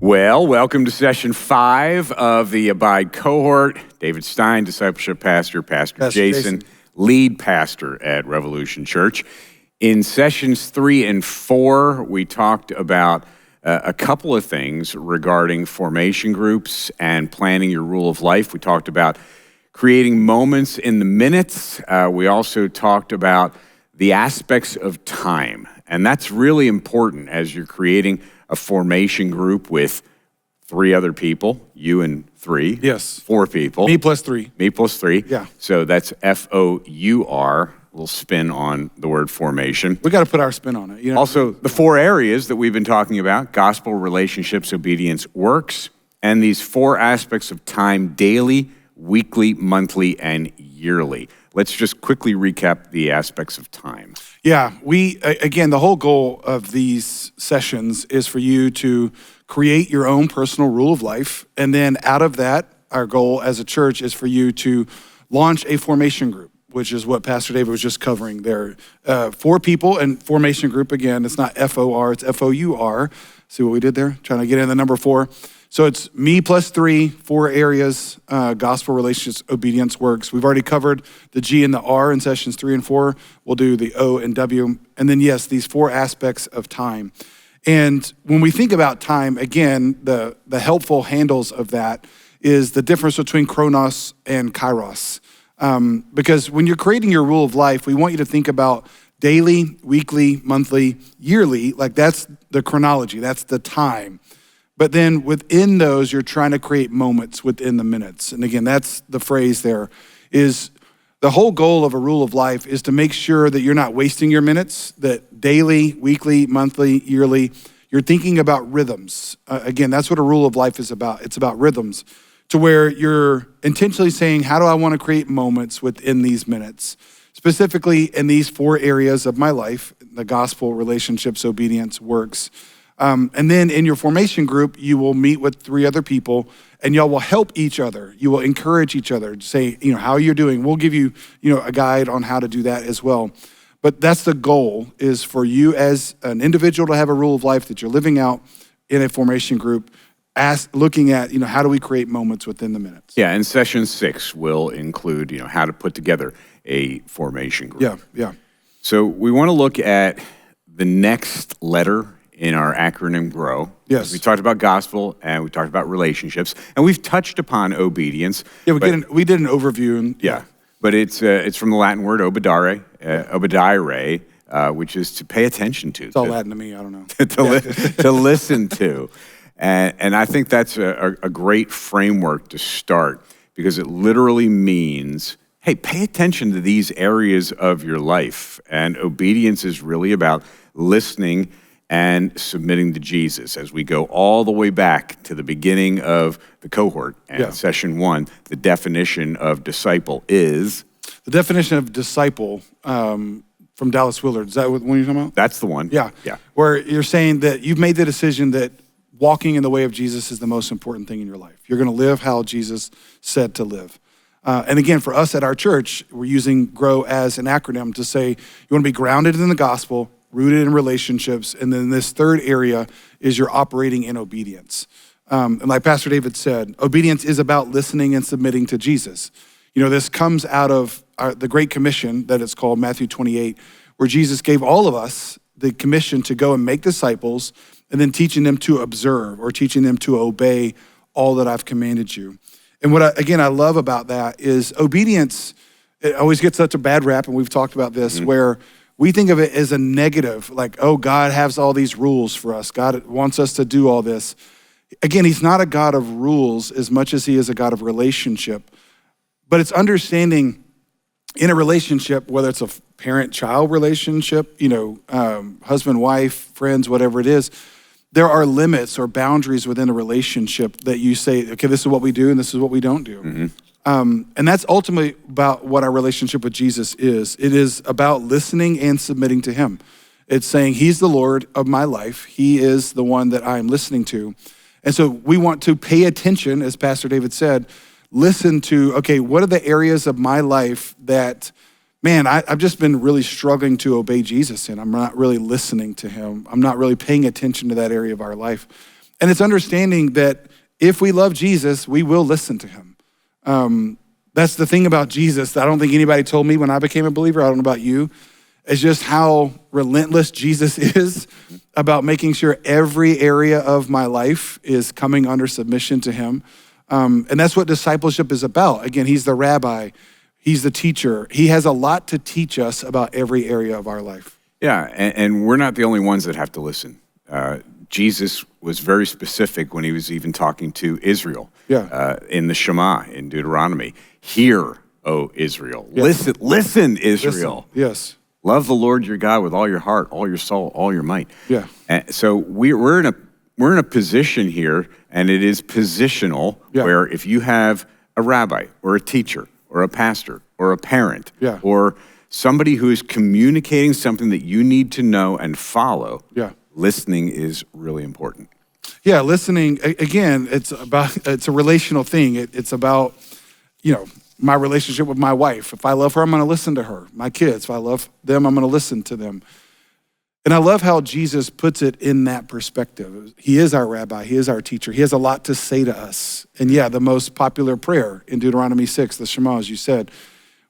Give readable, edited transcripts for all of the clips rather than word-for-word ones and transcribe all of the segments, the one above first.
Well, welcome to session 5 of the ABIDE Cohort. David Stein, discipleship pastor, Pastor Jason, lead pastor at Revolution Church. In sessions 3 and 4, we talked about a couple of things regarding formation groups and planning your rule of life. We talked about creating moments in the minutes. We also talked about the aspects of time. And that's really important as you're creating a formation group with 3 other people, you and 3. Yes. 4 people. Me plus 3. Me plus 3. Yeah. So that's F-O-U-R, a little spin on the word formation. We got to put our spin on it. You know? Also, the 4 areas that we've been talking about: gospel, relationships, obedience, works, and these 4 aspects of time: daily, weekly, monthly, and yearly. Let's just quickly recap the aspects of time. Yeah, again, the whole goal of these sessions is for you to create your own personal rule of life. And then out of that, our goal as a church is for you to launch a formation group, which is what Pastor David was just covering there. 4 people, and formation group, again, it's not F-O-R, it's F-O-U-R. See what we did there? Trying to get in the number 4. So it's me plus 3, 4 areas: gospel, relationships, obedience, works. We've already covered the G and the R in sessions 3 and 4. We'll do the O and W. And then, yes, these 4 aspects of time. And when we think about time, again, the helpful handles of that is the difference between chronos and kairos. Because when you're creating your rule of life, we want you to think about daily, weekly, monthly, yearly. Like, that's the chronology, that's the time. But then within those, you're trying to create moments within the minutes. And again, that's the phrase there, is the whole goal of a rule of life is to make sure that you're not wasting your minutes, that daily, weekly, monthly, yearly, you're thinking about rhythms. Again, that's what a rule of life is about. It's about rhythms, to where you're intentionally saying, how do I want to create moments within these minutes? Specifically in these 4 areas of my life: the gospel, relationships, obedience, works. And then in your formation group, you will meet with 3 other people, and y'all will help each other. You will encourage each other to say, how you're doing. We'll give you, a guide on how to do that as well. But that's the goal, is for you as an individual to have a rule of life that you're living out in a formation group, looking at, how do we create moments within the minutes? Yeah, and session 6 will include, how to put together a formation group. Yeah. So we want to look at the next letter in our acronym GROW. Yes. We talked about gospel, and we talked about relationships, and we've touched upon obedience. Yeah, we did an overview. And, yeah, but it's from the Latin word obedire, which is to pay attention to. It's all Latin to me, I don't know. to listen to. And I think that's a great framework to start, because it literally means, hey, pay attention to these areas of your life. And obedience is really about listening and submitting to Jesus. As we go all the way back to the beginning of the cohort and session 1, the definition of disciple is? The definition of disciple from Dallas Willard. Is that what you're talking about? That's the one. Yeah. Where you're saying that you've made the decision that walking in the way of Jesus is the most important thing in your life. You're going to live how Jesus said to live. And again, for us at our church, we're using GROW as an acronym to say you want to be grounded in the gospel, rooted in relationships, and then this 3rd area is you're operating in obedience. And like Pastor David said, obedience is about listening and submitting to Jesus. This comes out of the Great Commission that it's called, Matthew 28, where Jesus gave all of us the commission to go and make disciples, and then teaching them to observe or teaching them to obey all that I've commanded you. And what I love about that is obedience, it always gets such a bad rap, and we've talked about this, where we think of it as a negative, like, oh, God has all these rules for us. God wants us to do all this. Again, he's not a God of rules as much as he is a God of relationship. But it's understanding in a relationship, whether it's a parent-child relationship, husband, wife, friends, whatever it is, there are limits or boundaries within a relationship that you say, okay, this is what we do and this is what we don't do. Mm-hmm. And that's ultimately about what our relationship with Jesus is. It is about listening and submitting to him. It's saying he's the Lord of my life. He is the one that I'm listening to. And so we want to pay attention, as Pastor David said, listen to, okay, what are the areas of my life that, man, I've just been really struggling to obey Jesus in. I'm not really listening to him. I'm not really paying attention to that area of our life. And it's understanding that if we love Jesus, we will listen to him. That's the thing about Jesus that I don't think anybody told me when I became a believer. I don't know about you. It's just how relentless Jesus is about making sure every area of my life is coming under submission to him. And that's what discipleship is about. Again, he's the rabbi. He's the teacher. He has a lot to teach us about every area of our life. Yeah, and we're not the only ones that have to listen. Jesus was very specific when he was even talking to Israel in the Shema in Deuteronomy. Hear, O Israel. Yes. Listen, Israel. Listen. Yes. Love the Lord your God with all your heart, all your soul, all your might. Yeah. And so we're in a position here, and it is positional, where if you have a rabbi or a teacher or a pastor or a parent or somebody who is communicating something that you need to know and follow, listening is really important. Yeah, listening, again, it's a relational thing. It's about, my relationship with my wife. If I love her, I'm going to listen to her. My kids, if I love them, I'm going to listen to them. And I love how Jesus puts it in that perspective. He is our rabbi. He is our teacher. He has a lot to say to us. And the most popular prayer in Deuteronomy 6, the Shema, as you said,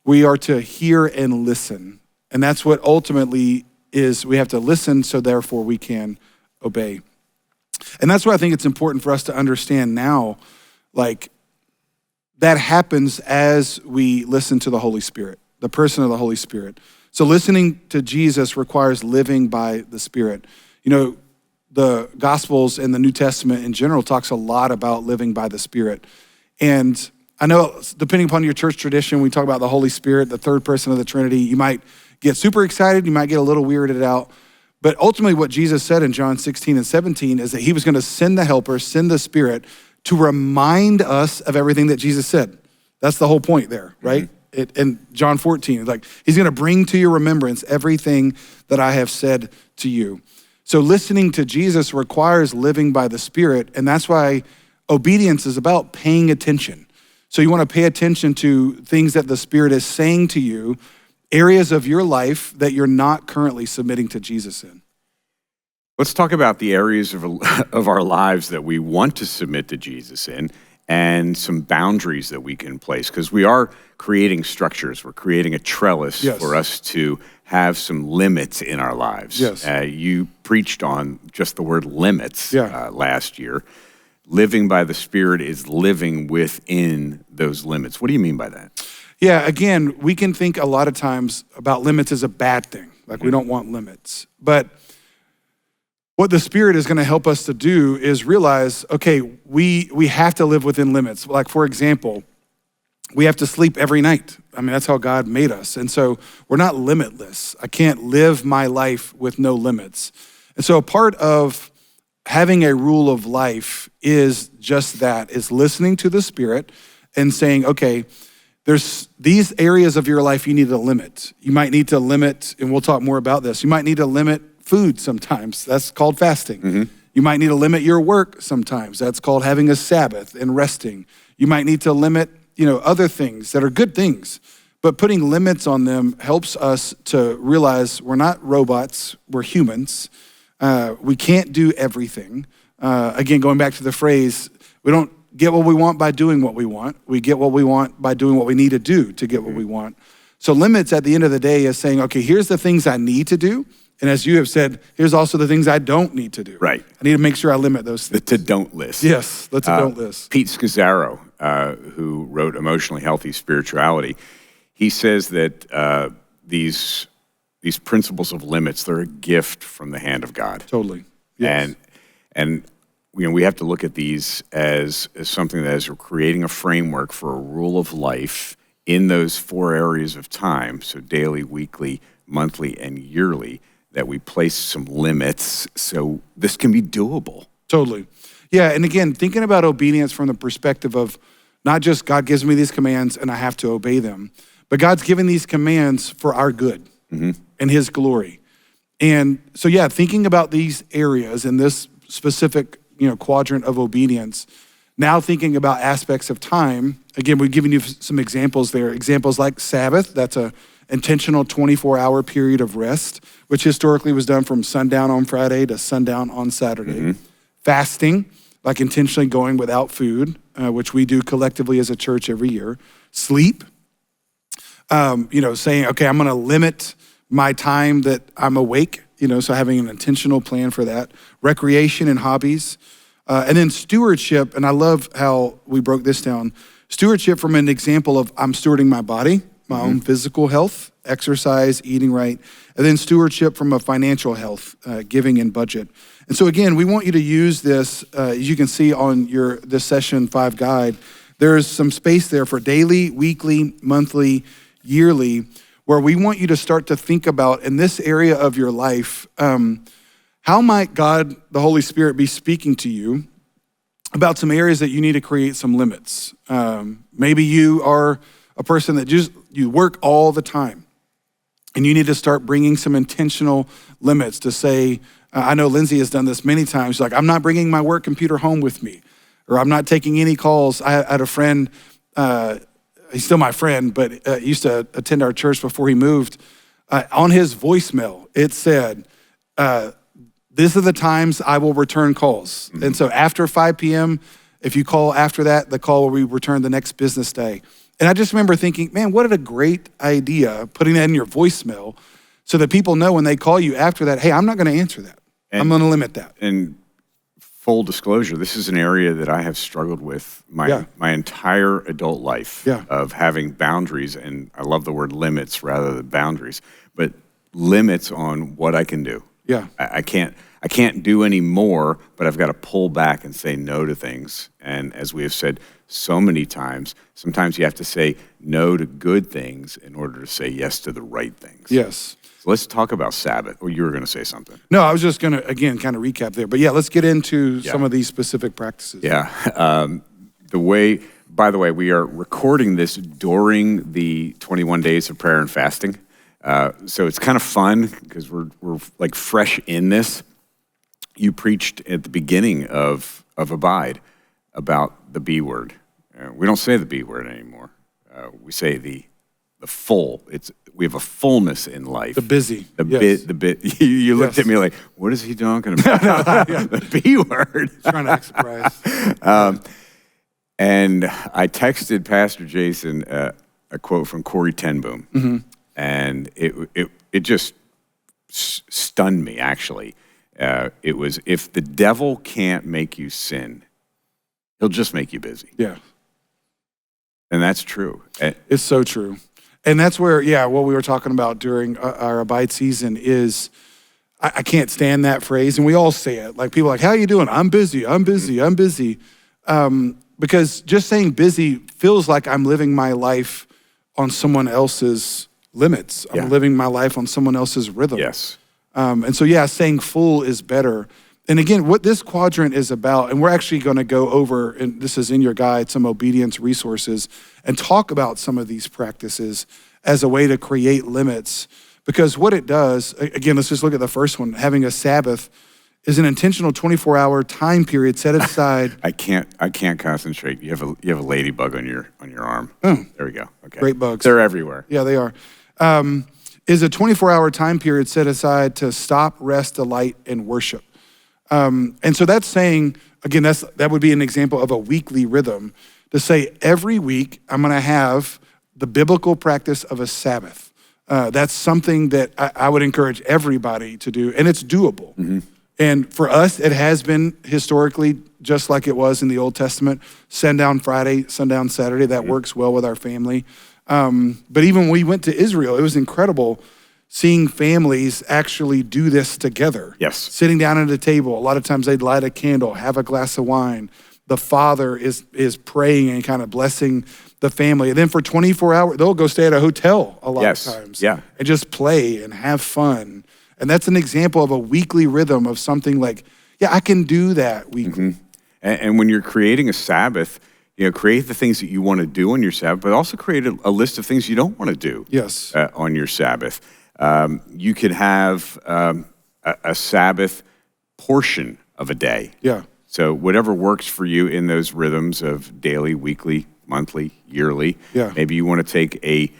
we are to hear and listen. And that's what ultimately is, we have to listen, so therefore we can obey. And that's why I think it's important for us to understand now, that happens as we listen to the Holy Spirit, the person of the Holy Spirit. So listening to Jesus requires living by the Spirit. The Gospels and the New Testament in general talks a lot about living by the Spirit. And I know, depending upon your church tradition, we talk about the Holy Spirit, the third person of the Trinity. You might get super excited, you might get a little weirded out. But ultimately what Jesus said in John 16 and 17 is that he was going to send the helper, send the Spirit to remind us of everything that Jesus said. That's the whole point there, right? In John 14, he's going to bring to your remembrance everything that I have said to you. So listening to Jesus requires living by the Spirit, and that's why obedience is about paying attention. So you want to pay attention to things that the Spirit is saying to you, areas of your life that you're not currently submitting to Jesus in. Let's talk about the areas of our lives that we want to submit to Jesus in, and some boundaries that we can place, because we are creating structures. We're creating a trellis for us to have some limits in our lives. Yes. You preached on just the word limits last year. Living by the Spirit is living within those limits. What do you mean by that? Yeah, again, we can think a lot of times about limits as a bad thing. We don't want limits. But what the Spirit is going to help us to do is realize, okay, we have to live within limits. For example, we have to sleep every night. That's how God made us. And so we're not limitless. I can't live my life with no limits. And so a part of having a rule of life is just that, is listening to the Spirit and saying, okay, there's these areas of your life you need to limit. You might need to limit, and we'll talk more about this, you might need to limit food sometimes. That's called fasting. You might need to limit your work sometimes. That's called having a Sabbath and resting. You might need to limit, other things that are good things. But putting limits on them helps us to realize we're not robots, we're humans. We can't do everything. Again, going back to the phrase, we don't get what we want by doing what we want. We get what we want by doing what we need to do to get what we want. So limits at the end of the day is saying, okay, here's the things I need to do. And as you have said, here's also the things I don't need to do. Right. I need to make sure I limit those things. The to-don't list. Yes, the to-don't list. Pete Scazzaro, who wrote Emotionally Healthy Spirituality, he says that these principles of limits, they're a gift from the hand of God. Totally. Yes. And we have to look at these as something that is creating a framework for a rule of life in those 4 areas of time, so daily, weekly, monthly, and yearly, that we place some limits so this can be doable. Totally. Yeah, and again, thinking about obedience from the perspective of not just God gives me these commands and I have to obey them, but God's given these commands for our good and his glory. And so, thinking about these areas in this specific, quadrant of obedience, now thinking about aspects of time, again, we've given you some examples there. Examples like Sabbath, that's a intentional 24-hour period of rest, which historically was done from sundown on Friday to sundown on Saturday. Fasting, like intentionally going without food, which we do collectively as a church every year. Sleep, saying, okay, I'm gonna limit my time that I'm awake, so having an intentional plan for that. Recreation and hobbies. And then stewardship, and I love how we broke this down. Stewardship from an example of I'm stewarding my body, my own physical health, exercise, eating right, and then stewardship from a financial health, giving and budget. And so again, we want you to use this, as you can see on this session 5 guide, there's some space there for daily, weekly, monthly, yearly, where we want you to start to think about in this area of your life, how might God, the Holy Spirit, be speaking to you about some areas that you need to create some limits? Maybe you are a person that you work all the time, and you need to start bringing some intentional limits to say, I know Lindsay has done this many times, like, I'm not bringing my work computer home with me, or I'm not taking any calls. I had a friend, he's still my friend, but used to attend our church before he moved. On his voicemail, it said, these are the times I will return calls. And so after 5 p.m., if you call after that, the call will be returned the next business day. And I just remember thinking, man, what a great idea, putting that in your voicemail so that people know when they call you after that, hey, I'm not gonna answer that. I'm gonna limit that. And full disclosure, this is an area that I have struggled with my entire adult life of having boundaries, and I love the word limits rather than boundaries, but limits on what I can do. Yeah. I can't do any more, but I've got to pull back and say no to things. And as we have said so many times, sometimes you have to say no to good things in order to say yes to the right things. Yes. So let's talk about Sabbath. Or you were going to say something. No, I was just going to, again, kind of recap there. But yeah, let's get into some of these specific practices. Yeah. By the way, we are recording this during the 21 days of prayer and fasting. So it's kind of fun because we're like fresh in this. You preached at the beginning of Abide about the B word. We don't say the B word anymore. We say the full. We have a fullness in life. The busy. The bit. You looked at me like, what is he talking about? The B word. Trying to act surprised. And I texted Pastor Jason a quote from Corrie ten Boom. And it just stunned me, actually. It was, if the devil can't make you sin, he'll just make you busy. Yeah. And that's true. It's so true. And that's where, what we were talking about during our Abide season is, I can't stand that phrase. And we all say it. Like, people are like, how are you doing? I'm busy, I'm busy, I'm busy. Because just saying busy feels like I'm living my life on someone else's limits. I'm living my life on someone else's rhythm. Yes. And so, saying full is better. And again, what this quadrant is about, and we're actually going to go over, and this is in your guide, some obedience resources, and talk about some of these practices as a way to create limits. Because what it does, again, let's just look at the first one. Having a Sabbath is an intentional 24-hour time period set aside. I can't concentrate. You have a ladybug on your arm. Oh. There we go. Okay. Great bugs. They're everywhere. Yeah, they are. Is a 24-hour time period set aside to stop, rest, delight, and worship. And so that's saying, again, that would be an example of a weekly rhythm, to say every week I'm gonna have the biblical practice of a Sabbath. That's something that I would encourage everybody to do, and it's doable. Mm-hmm. And for us, it has been historically just like it was in the Old Testament, sundown Friday, sundown Saturday. That works well with our family. But even when we went to Israel, it was incredible seeing families actually do this together. Yes. Sitting down at a table. A lot of times they'd light a candle, have a glass of wine. The father is praying and kind of blessing the family. And then for 24 hours, they'll go stay at a hotel a lot of times. Yeah. And just play and have fun. And that's an example of a weekly rhythm of something like, I can do that weekly. Mm-hmm. And when you're creating a Sabbath, create the things that you want to do on your Sabbath, but also create a list of things you don't want to do on your Sabbath. You could have a Sabbath portion of a day. Yeah. So whatever works for you in those rhythms of daily, weekly, monthly, yearly. Yeah. Maybe you want to take a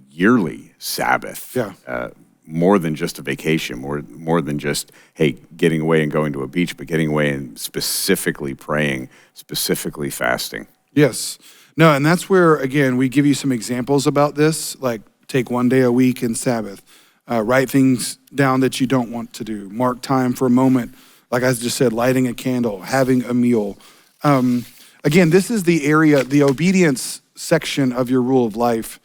yearly Sabbath. Yeah. more than just a vacation, more than just, hey, getting away and going to a beach, but getting away and specifically praying, specifically fasting. Yes. No, and that's where, again, we give you some examples about this, like take one day a week in Sabbath, write things down that you don't want to do, mark time for a moment, like I just said, lighting a candle, having a meal. Again, this is the area, the obedience section of your rule of life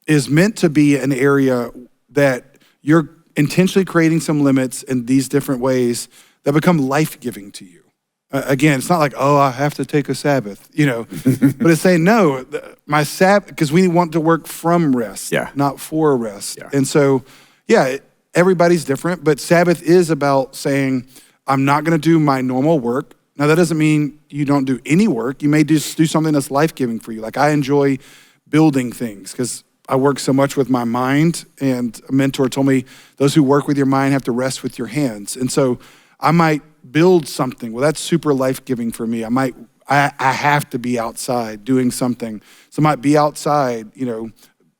is meant to be an area that you're intentionally creating some limits in these different ways that become life-giving to you. Again, it's not like, oh, I have to take a Sabbath, but it's saying, no, my Sabbath, because we want to work from rest, not for rest. Yeah. And so, everybody's different, but Sabbath is about saying, I'm not going to do my normal work. Now, that doesn't mean you don't do any work. You may just do something that's life-giving for you. Like I enjoy building things because I work so much with my mind, and a mentor told me those who work with your mind have to rest with your hands. And so I might build something. Well, that's super life-giving for me. I have to be outside doing something. So I might be outside,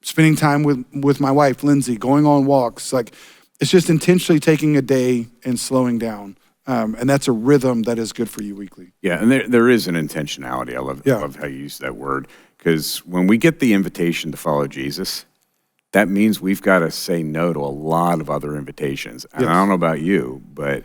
spending time with my wife, Lindsay, going on walks. Like it's just intentionally taking a day and slowing down. And that's a rhythm that is good for you weekly. Yeah, and there is an intentionality. I love how you use that word. Because when we get the invitation to follow Jesus, that means we've got to say no to a lot of other invitations. And I don't know about you, but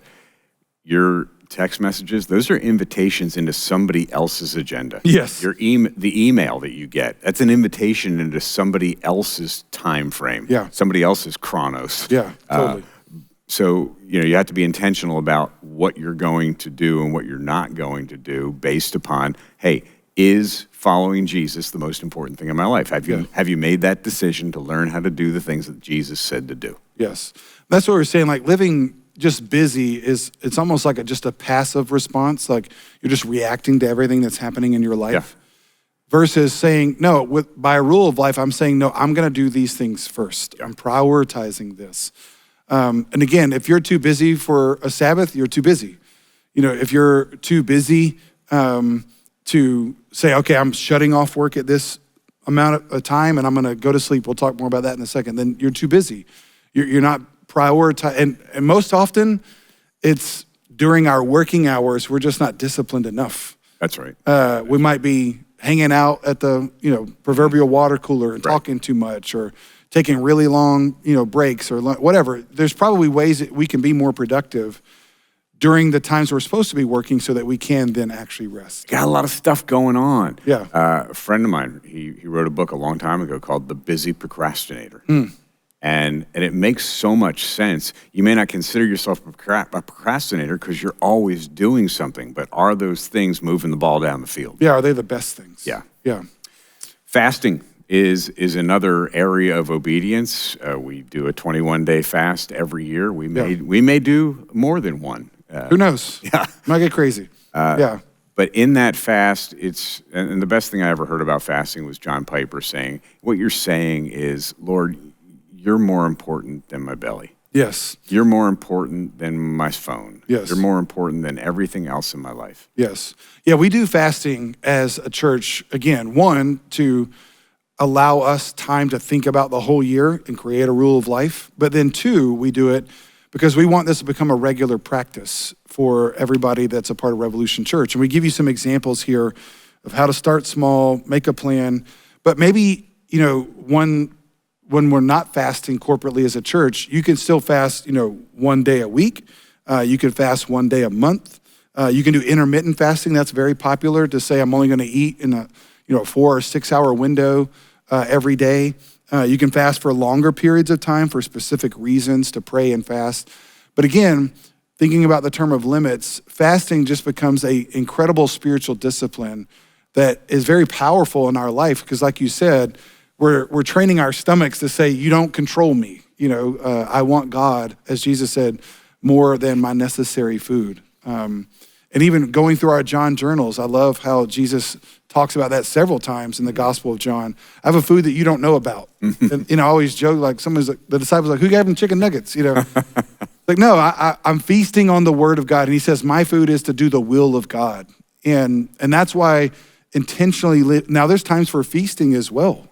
your text messages, those are invitations into somebody else's agenda. Yes. The email that you get, that's an invitation into somebody else's time frame. Yeah. Somebody else's chronos. Yeah, totally. So, you have to be intentional about what you're going to do and what you're not going to do based upon, hey, is following Jesus the most important thing in my life? Have you made that decision to learn how to do the things that Jesus said to do? Yes. That's what we're saying. Like living just busy it's almost like just a passive response. Like you're just reacting to everything that's happening in your life versus saying, no, by a rule of life, I'm saying, no, I'm going to do these things first. I'm prioritizing this. And again, if you're too busy for a Sabbath, you're too busy. If you're too busy to say, okay, I'm shutting off work at this amount of time and I'm going to go to sleep. We'll talk more about that in a second. Then you're too busy. You're not prioritizing. And most often it's during our working hours, we're just not disciplined enough. That's right. We might be hanging out at the, proverbial water cooler and talking too much or taking really long, breaks or whatever. There's probably ways that we can be more productive during the times we're supposed to be working so that we can then actually rest. Got a lot of stuff going on. Yeah. A friend of mine, he wrote a book a long time ago called The Busy Procrastinator. And it makes so much sense. You may not consider yourself a procrastinator because you're always doing something, but are those things moving the ball down the field? Yeah, are they the best things? Yeah. Yeah. Fasting is another area of obedience. We do a 21-day fast every year. We may do more than one. Who knows? Yeah. Might get crazy. But in that fast, and the best thing I ever heard about fasting was John Piper saying, what you're saying is, Lord, you're more important than my belly. Yes. You're more important than my phone. Yes. You're more important than everything else in my life. Yes. Yeah, we do fasting as a church, again, one, to allow us time to think about the whole year and create a rule of life. But then two, we do it because we want this to become a regular practice for everybody that's a part of Revolution Church. And we give you some examples here of how to start small, make a plan. But maybe, when we're not fasting corporately as a church, you can still fast, one day a week. You can fast one day a month. You can do intermittent fasting. That's very popular to say I'm only going to eat in a 4 or 6 hour window every day. You can fast for longer periods of time for specific reasons to pray and fast. But again, thinking about the term of limits, fasting just becomes an incredible spiritual discipline that is very powerful in our life because, like you said, we're training our stomachs to say, you don't control me. I want God, as Jesus said, more than my necessary food. And even going through our John journals, I love how Jesus talks about that several times in the Gospel of John. I have a food that you don't know about. And, I always joke, like the disciples like, who gave him chicken nuggets? Like, no, I'm feasting on the word of God. And he says, my food is to do the will of God. And that's why intentionally now there's times for feasting as well.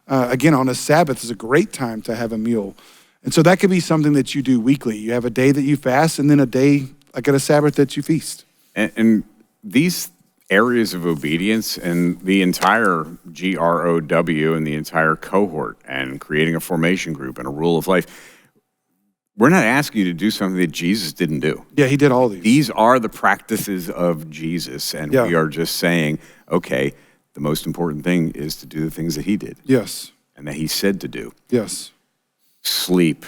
Again, on a Sabbath is a great time to have a meal. And so that could be something that you do weekly. You have a day that you fast and then a day, like at a Sabbath, that you feast. And these areas of obedience and the entire GROW and the entire cohort and creating a formation group and a rule of life, we're not asking you to do something that Jesus didn't do. Yeah, he did all these. These are the practices of Jesus, and we are just saying, okay, the most important thing is to do the things that he did. Yes. And that he said to do. Yes. Sleep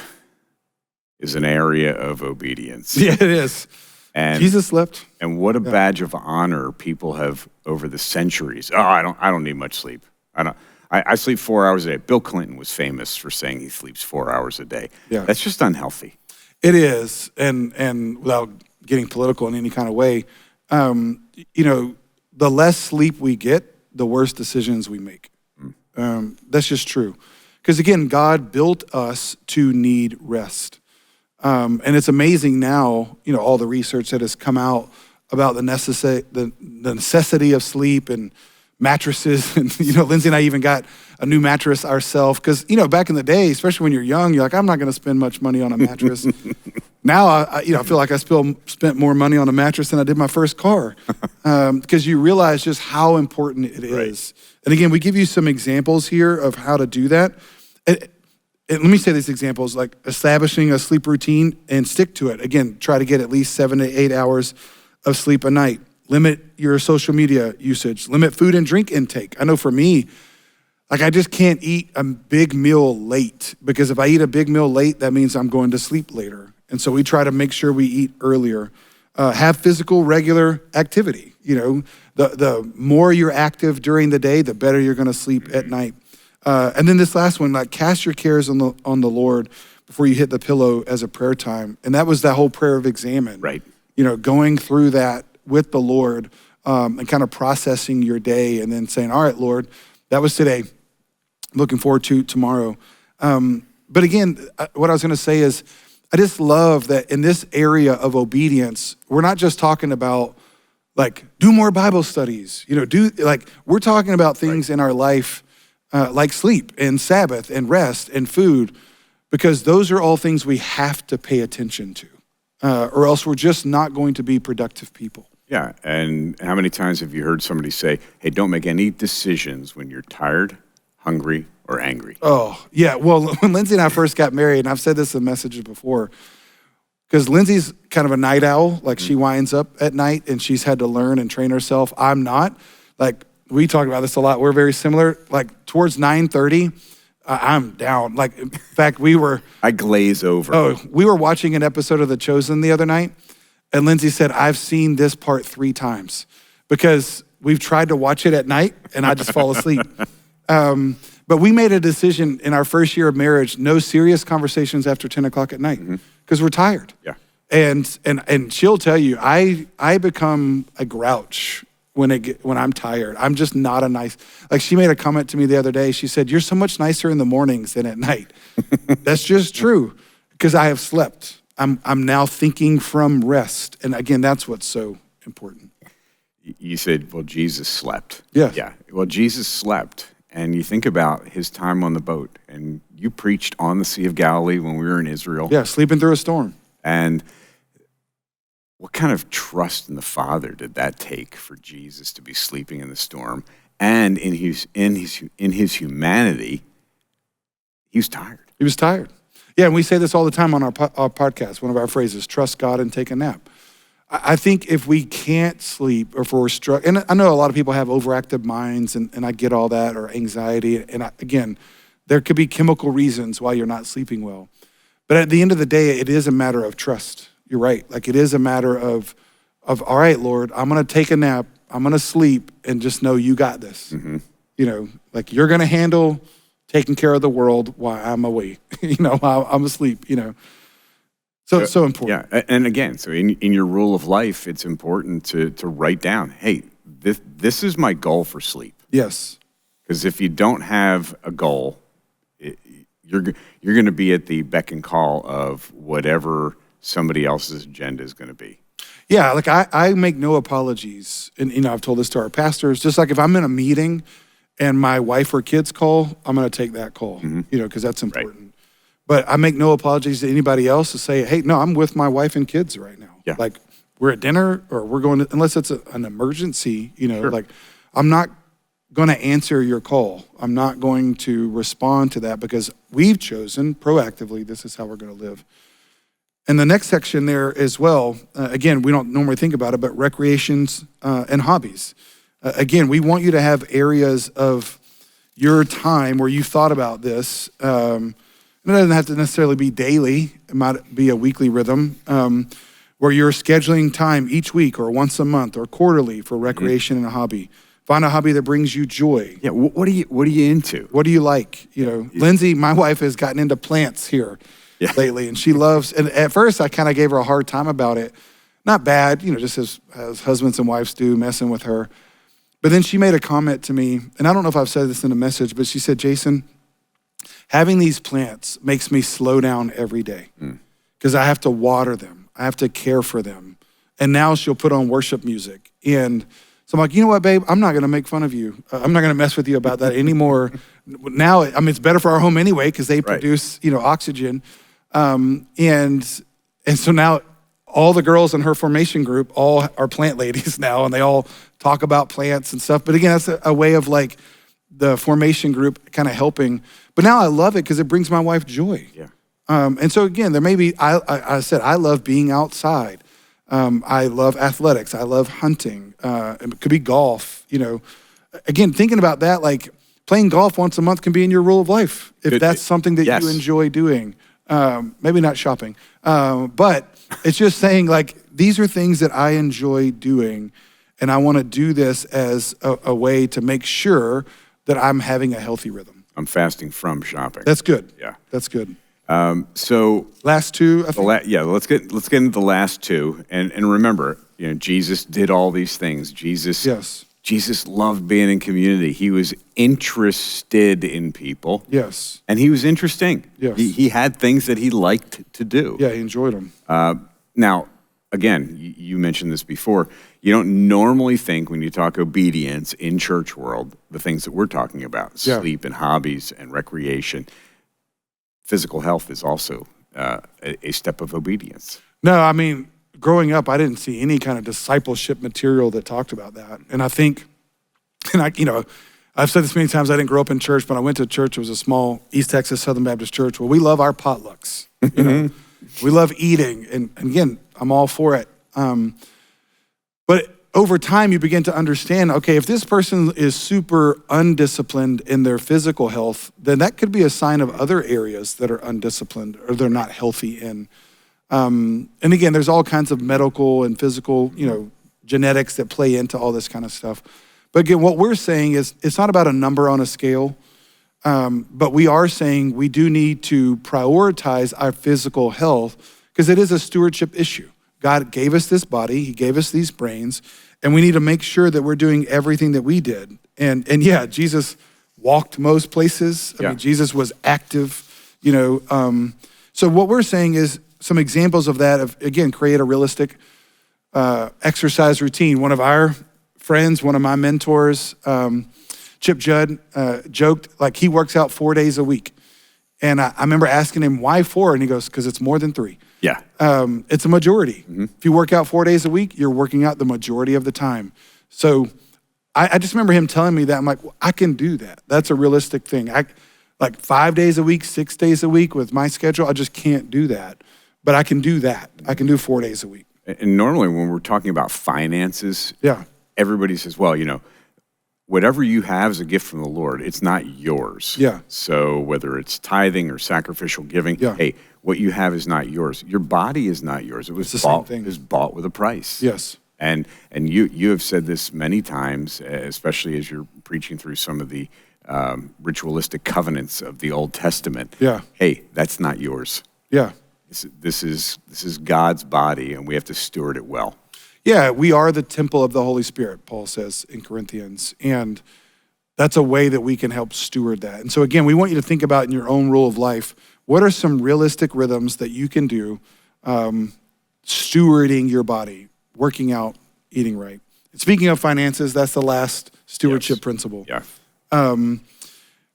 is an area of obedience. Yeah, it is. And Jesus slept. And what a badge of honor people have over the centuries. Oh, I don't need much sleep. I sleep 4 hours a day. Bill Clinton was famous for saying he sleeps 4 hours a day. Yeah. That's just unhealthy. It is, and without getting political in any kind of way, the less sleep we get, the worse decisions we make. That's just true. Because again, God built us to need rest. And it's amazing now, all the research that has come out about the necessity of sleep and mattresses. And, Lindsay and I even got a new mattress ourselves. Because, back in the day, especially when you're young, you're like, I'm not going to spend much money on a mattress. Now, I feel like I spent more money on a mattress than I did my first car. Because you realize just how important it is. Right. And again, we give you some examples here of how to do that. And let me say these examples, like establishing a sleep routine and stick to it. Again, try to get at least 7 to 8 hours of sleep a night. Limit your social media usage. Limit food and drink intake. I know for me, I just can't eat a big meal late, because if I eat a big meal late, that means I'm going to sleep later. And so we try to make sure we eat earlier. Have physical, regular activity. The more you're active during the day, the better you're going to sleep at night. And then this last one, cast your cares on the Lord before you hit the pillow as a prayer time. And that was that whole prayer of examine. Right. Going through that with the Lord and kind of processing your day and then saying, all right, Lord, that was today. Looking forward to tomorrow. But again, what I was going to say is, I just love that in this area of obedience, we're not just talking about do more Bible studies, we're talking about things in our life like sleep and Sabbath and rest and food, because those are all things we have to pay attention to, or else we're just not going to be productive people. Yeah, and how many times have you heard somebody say, hey, don't make any decisions when you're tired, hungry, or angry? Oh, yeah. Well, when Lindsay and I first got married, and I've said this in messages before, because Lindsay's kind of a night owl, she winds up at night and she's had to learn and train herself. I'm not. We talk about this a lot. We're very similar. Towards 9:30, I'm down. In fact, I glaze over. Oh, we were watching an episode of The Chosen the other night, and Lindsay said, I've seen this part 3 times, because we've tried to watch it at night and I just fall asleep. But we made a decision in our first year of marriage, no serious conversations after 10 o'clock at night, because we're tired. Yeah. And she'll tell you, I become a grouch when I'm tired. I'm just not a nice, she made a comment to me the other day. She said, you're so much nicer in the mornings than at night. That's just true, because I have slept. I'm now thinking from rest. And again, that's what's so important. You said, well, Jesus slept. Yes. Yeah. Well, Jesus slept. And you think about his time on the boat, and you preached on the Sea of Galilee when we were in Israel. Yeah, sleeping through a storm. And what kind of trust in the Father did that take for Jesus to be sleeping in the storm? And in his humanity, he was tired. He was tired. Yeah, and we say this all the time on our podcast. One of our phrases, trust God and take a nap. I think if we can't sleep, or if we're struck, and I know a lot of people have overactive minds, and I get all that, or anxiety. And again, there could be chemical reasons why you're not sleeping well. But at the end of the day, it is a matter of trust. You're right. It is a matter of all right, Lord, I'm going to take a nap. I'm going to sleep, and just know you got this. Mm-hmm. You're going to handle taking care of the world while I'm awake, while I'm asleep, So important. Yeah, and again, so in your rule of life, it's important to write down, hey, this is my goal for sleep. Yes. Because if you don't have a goal, you're going to be at the beck and call of whatever somebody else's agenda is going to be. Yeah, I make no apologies. And, I've told this to our pastors, just if I'm in a meeting and my wife or kids call, I'm going to take that call, because that's important. Right. But I make no apologies to anybody else to say, hey, no, I'm with my wife and kids right now. Yeah. Like we're at dinner or we're going to, unless it's an emergency, Sure. like I'm not going to answer your call. I'm not going to respond to that because we've chosen proactively, this is how we're going to live. And the next section there as well, again, we don't normally think about it, but recreations and hobbies. Again, we want you to have areas of your time where you've thought about this. It doesn't have to necessarily be daily. It might be a weekly rhythm where you're scheduling time each week or once a month or quarterly for recreation and a hobby. Find a hobby that brings you joy. Yeah, what are you into? What do you like? Lindsay, my wife, has gotten into plants here lately, and she loves. And at first, I kind of gave her a hard time about it. Not bad, just as husbands and wives do, messing with her. But then she made a comment to me, and I don't know if I've said this in a message, but she said, Jason, having these plants makes me slow down every day because I have to water them. I have to care for them. And now she'll put on worship music. And so I'm like, you know what, babe? I'm not going to make fun of you. I'm not going to mess with you about that anymore. Now, it's better for our home anyway because they produce, oxygen. And so now all the girls in her formation group all are plant ladies now, and they all talk about plants and stuff. But again, that's a way of like the formation group kind of helping. But now I love it because it brings my wife joy. Yeah. And so again, there may be, I said, I love being outside. I love athletics. I love hunting. It could be golf, Again, thinking about that, like playing golf once a month can be in your rule of life if that's something that you enjoy doing. Maybe not shopping, but it's just saying like, these are things that I enjoy doing, and I want to do this as a way to make sure that I'm having a healthy rhythm. I'm fasting from shopping. That's good. Yeah. That's good. So last two, I think. Let's get into the last two, and remember, Jesus did all these things. Jesus loved being in community. He was interested in people. Yes. And he was interesting. Yes. He had things that he liked to do. Yeah, he enjoyed them. Now, again, you mentioned this before. You don't normally think when you talk obedience in church world, the things that we're talking about, sleep and hobbies and recreation. Physical health is also a step of obedience. No, growing up, I didn't see any kind of discipleship material that talked about that. And I think, I've said this many times, I didn't grow up in church, but I went to church. It was a small East Texas Southern Baptist church where we love our potlucks. We love eating. And again, I'm all for it. But over time, you begin to understand, okay, if this person is super undisciplined in their physical health, then that could be a sign of other areas that are undisciplined or they're not healthy in. And again, there's all kinds of medical and physical, genetics that play into all this kind of stuff. But again, what we're saying is it's not about a number on a scale, but we are saying we do need to prioritize our physical health because it is a stewardship issue. God gave us this body, he gave us these brains, and we need to make sure that we're doing everything that we did. And yeah, Jesus walked most places. I mean, Jesus was active, So what we're saying is some examples of that, again, create a realistic exercise routine. One of our friends, one of my mentors, Chip Judd, joked like he works out 4 days a week. And I remember asking him, why 4? And he goes, because it's more than 3. Yeah. It's a majority. If you work out 4 days a week, you're working out the majority of the time. So I just remember him telling me that. I'm like, well, I can do that. That's a realistic thing. Like 5 days a week, 6 days a week with my schedule, I just can't do that. But I can do that. I can do 4 days a week. And normally when we're talking about finances, everybody says, well, whatever you have is a gift from the Lord. It's not yours. Yeah. So whether it's tithing or sacrificial giving, hey, what you have is not yours. Your body is not yours. It was bought with a price. Yes. And you have said this many times, especially as you're preaching through some of the ritualistic covenants of the Old Testament. Yeah. Hey, that's not yours. Yeah. This is God's body, and we have to steward it well. Yeah, we are the temple of the Holy Spirit, Paul says in Corinthians, and that's a way that we can help steward that. And so again, we want you to think about in your own rule of life, what are some realistic rhythms that you can do stewarding your body, working out, eating right. And speaking of finances, that's the last stewardship principle. Yeah.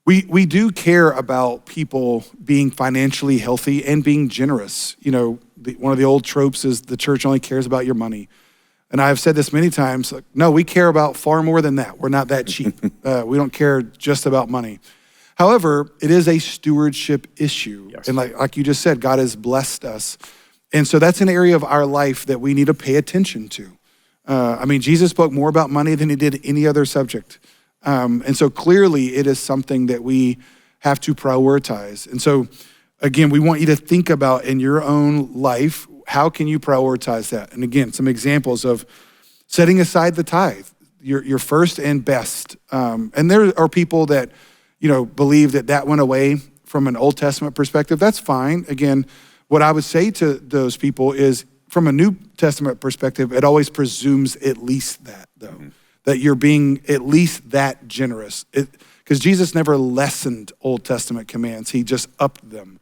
We do care about people being financially healthy and being generous. One of the old tropes is the church only cares about your money. And I've said this many times, no, we care about far more than that. We're not that cheap. We don't care just about money. However, it is a stewardship issue. Yes. And like you just said, God has blessed us. And so that's an area of our life that we need to pay attention to. Jesus spoke more about money than he did any other subject. And so clearly it is something that we have to prioritize. And so again, we want you to think about in your own life, how can you prioritize that? And again, some examples of setting aside the tithe, your first and best. And there are people that, believe that went away from an Old Testament perspective. That's fine. Again, what I would say to those people is from a New Testament perspective, it always presumes at least that though, that you're being at least that generous. Because Jesus never lessened Old Testament commands. He just upped them.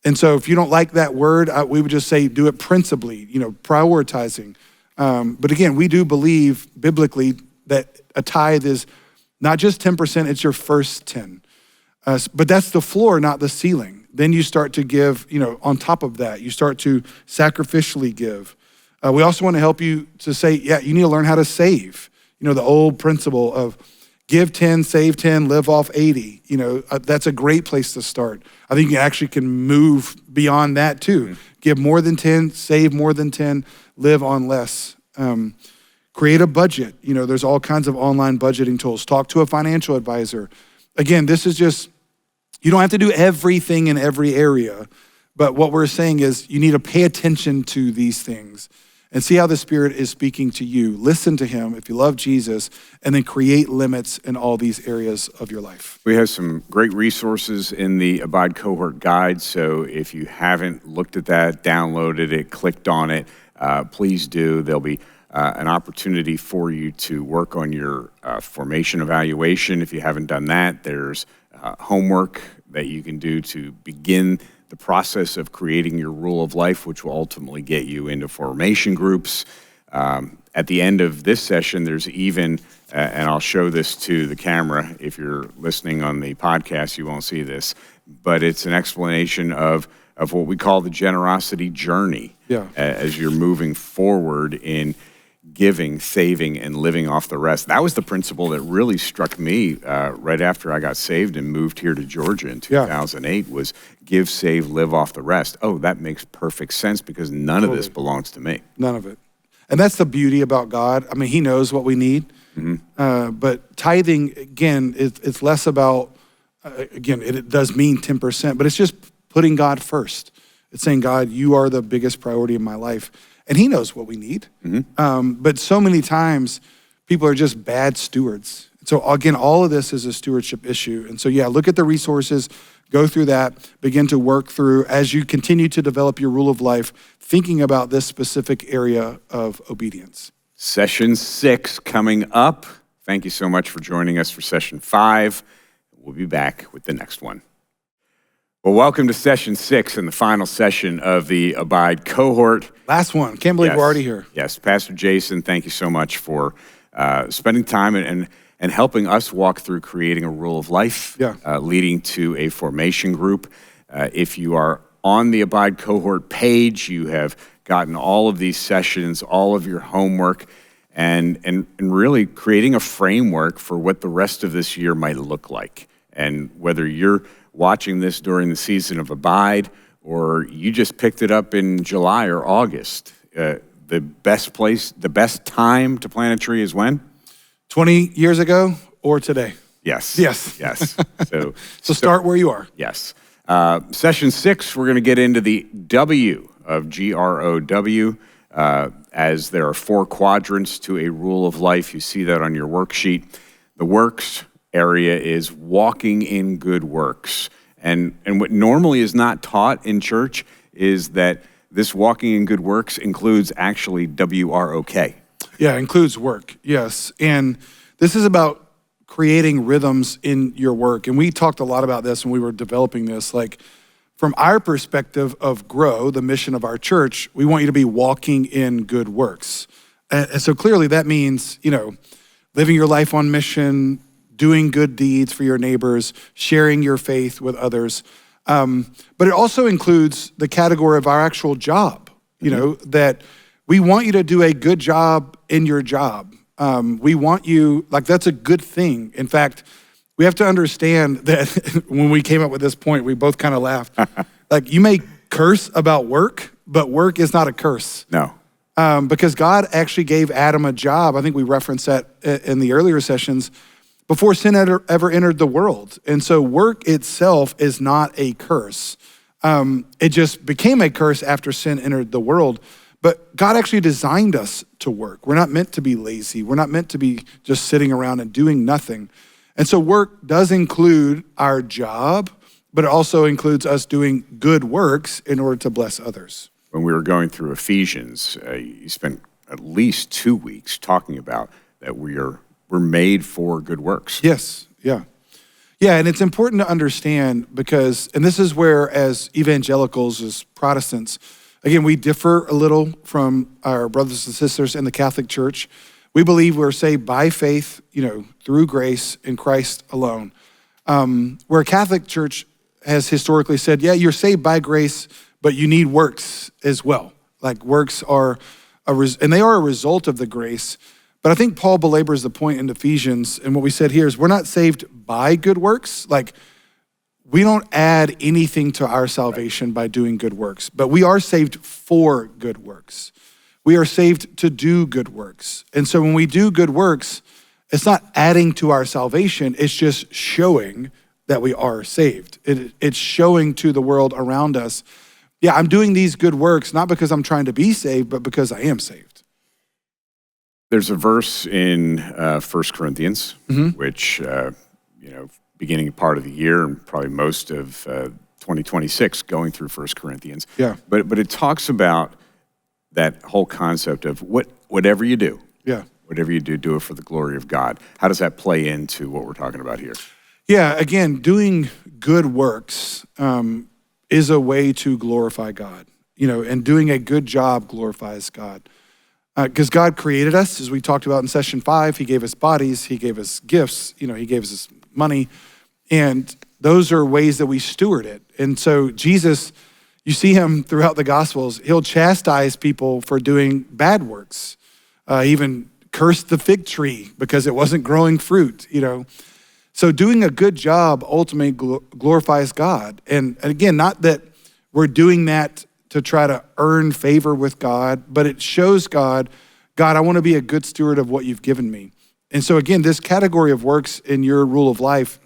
And so if you don't like that word, we would just say do it principally, prioritizing. But again, we do believe biblically that a tithe is not just 10%, it's your first 10. But that's the floor, not the ceiling. Then you start to give, on top of that, you start to sacrificially give. We also want to help you to say, you need to learn how to save. The old principle of give 10, save 10, live off 80. That's a great place to start. I think you actually can move beyond that too. Give more than 10, save more than 10, live on less. Create a budget. There's all kinds of online budgeting tools. Talk to a financial advisor. Again, this is just, you don't have to do everything in every area, but what we're saying is you need to pay attention to these things and see how the Spirit is speaking to you. Listen to him if you love Jesus, and then create limits in all these areas of your life. We have some great resources in the Abide Cohort Guide, so if you haven't looked at that, downloaded it, clicked on it, please do. There'll be an opportunity for you to work on your formation evaluation. If you haven't done that, there's homework that you can do to begin the process of creating your rule of life, which will ultimately get you into formation groups. At the end of this session, there's even, and I'll show this to the camera. If you're listening on the podcast, you won't see this, but it's an explanation of what we call the generosity journey. As you're moving forward in giving, saving, and living off the rest. That was the principle that really struck me right after I got saved and moved here to Georgia in 2008 was give, save, live off the rest. Oh, that makes perfect sense because none of this belongs to me. None of it. And that's the beauty about God. He knows what we need. But tithing, again, it's less about, again, it does mean 10%, but it's just putting God first. It's saying, God, you are the biggest priority in my life. And he knows what we need. But so many times, people are just bad stewards. So again, all of this is a stewardship issue. And so look at the resources, go through that, begin to work through as you continue to develop your rule of life, thinking about this specific area of obedience. Session 6 coming up. Thank you so much for joining us for session 5. We'll be back with the next one. Well, welcome to session 6 and the final session of the Abide Cohort. Last one. Can't believe we're already here. Yes, Pastor Jason, thank you so much for spending time and helping us walk through creating a rule of life, leading to a formation group. If you are on the Abide Cohort page, you have gotten all of these sessions, all of your homework, and really creating a framework for what the rest of this year might look like. And whether you're watching this during the season of Abide, or you just picked it up in July or August, the best time to plant a tree is when? 20 years ago or today? Yes. Yes. So start where you are. Yes. Session 6, we're going to get into the W of GROW, as there are 4 quadrants to a rule of life. You see that on your worksheet. The works area is walking in good works. And what normally is not taught in church is that this walking in good works includes actually WROK. Yeah, includes work, yes. And this is about creating rhythms in your work. And we talked a lot about this when we were developing this. Like, from our perspective of Grow, the mission of our church, we want you to be walking in good works. And so clearly that means, living your life on mission, doing good deeds for your neighbors, sharing your faith with others. But it also includes the category of our actual job, that we want you to do a good job in your job. We want you, that's a good thing. In fact, we have to understand that when we came up with this point, we both kind of laughed. You may curse about work, but work is not a curse. No. Because God actually gave Adam a job. I think we referenced that in the earlier sessions, before sin ever entered the world. And so work itself is not a curse. It just became a curse after sin entered the world. But God actually designed us to work. We're not meant to be lazy. We're not meant to be just sitting around and doing nothing. And so work does include our job, but it also includes us doing good works in order to bless others. When we were going through Ephesians, you spent at least 2 weeks talking about that we're made for good works. Yes, yeah. Yeah, and it's important to understand because, and this is where as evangelicals, as Protestants, again, we differ a little from our brothers and sisters in the Catholic Church. We believe we're saved by faith, through grace in Christ alone. Where Catholic Church has historically said, yeah, you're saved by grace, but you need works as well. Works are, and they are a result of the grace. But I think Paul belabors the point in Ephesians, and what we said here is we're not saved by good works. We don't add anything to our salvation by doing good works, but we are saved for good works. We are saved to do good works. And so when we do good works, it's not adding to our salvation, it's just showing that we are saved. It's showing to the world around us, yeah, I'm doing these good works, not because I'm trying to be saved, but because I am saved. There's a verse in 1 Corinthians, which, beginning part of the year and probably most of 2026 going through 1 Corinthians. Yeah. But it talks about that whole concept of whatever you do. Yeah. Whatever you do, do it for the glory of God. How does that play into what we're talking about here? Yeah, again, doing good works is a way to glorify God, and doing a good job glorifies God. Because God created us, as we talked about in session 5, he gave us bodies, he gave us gifts, he gave us money, and those are ways that we steward it. And so Jesus, you see him throughout the Gospels, he'll chastise people for doing bad works, even cursed the fig tree because it wasn't growing fruit, So doing a good job ultimately glorifies God. And again, not that we're doing that to try to earn favor with God, but it shows God, I want to be a good steward of what you've given me. And so again, this category of works in your rule of life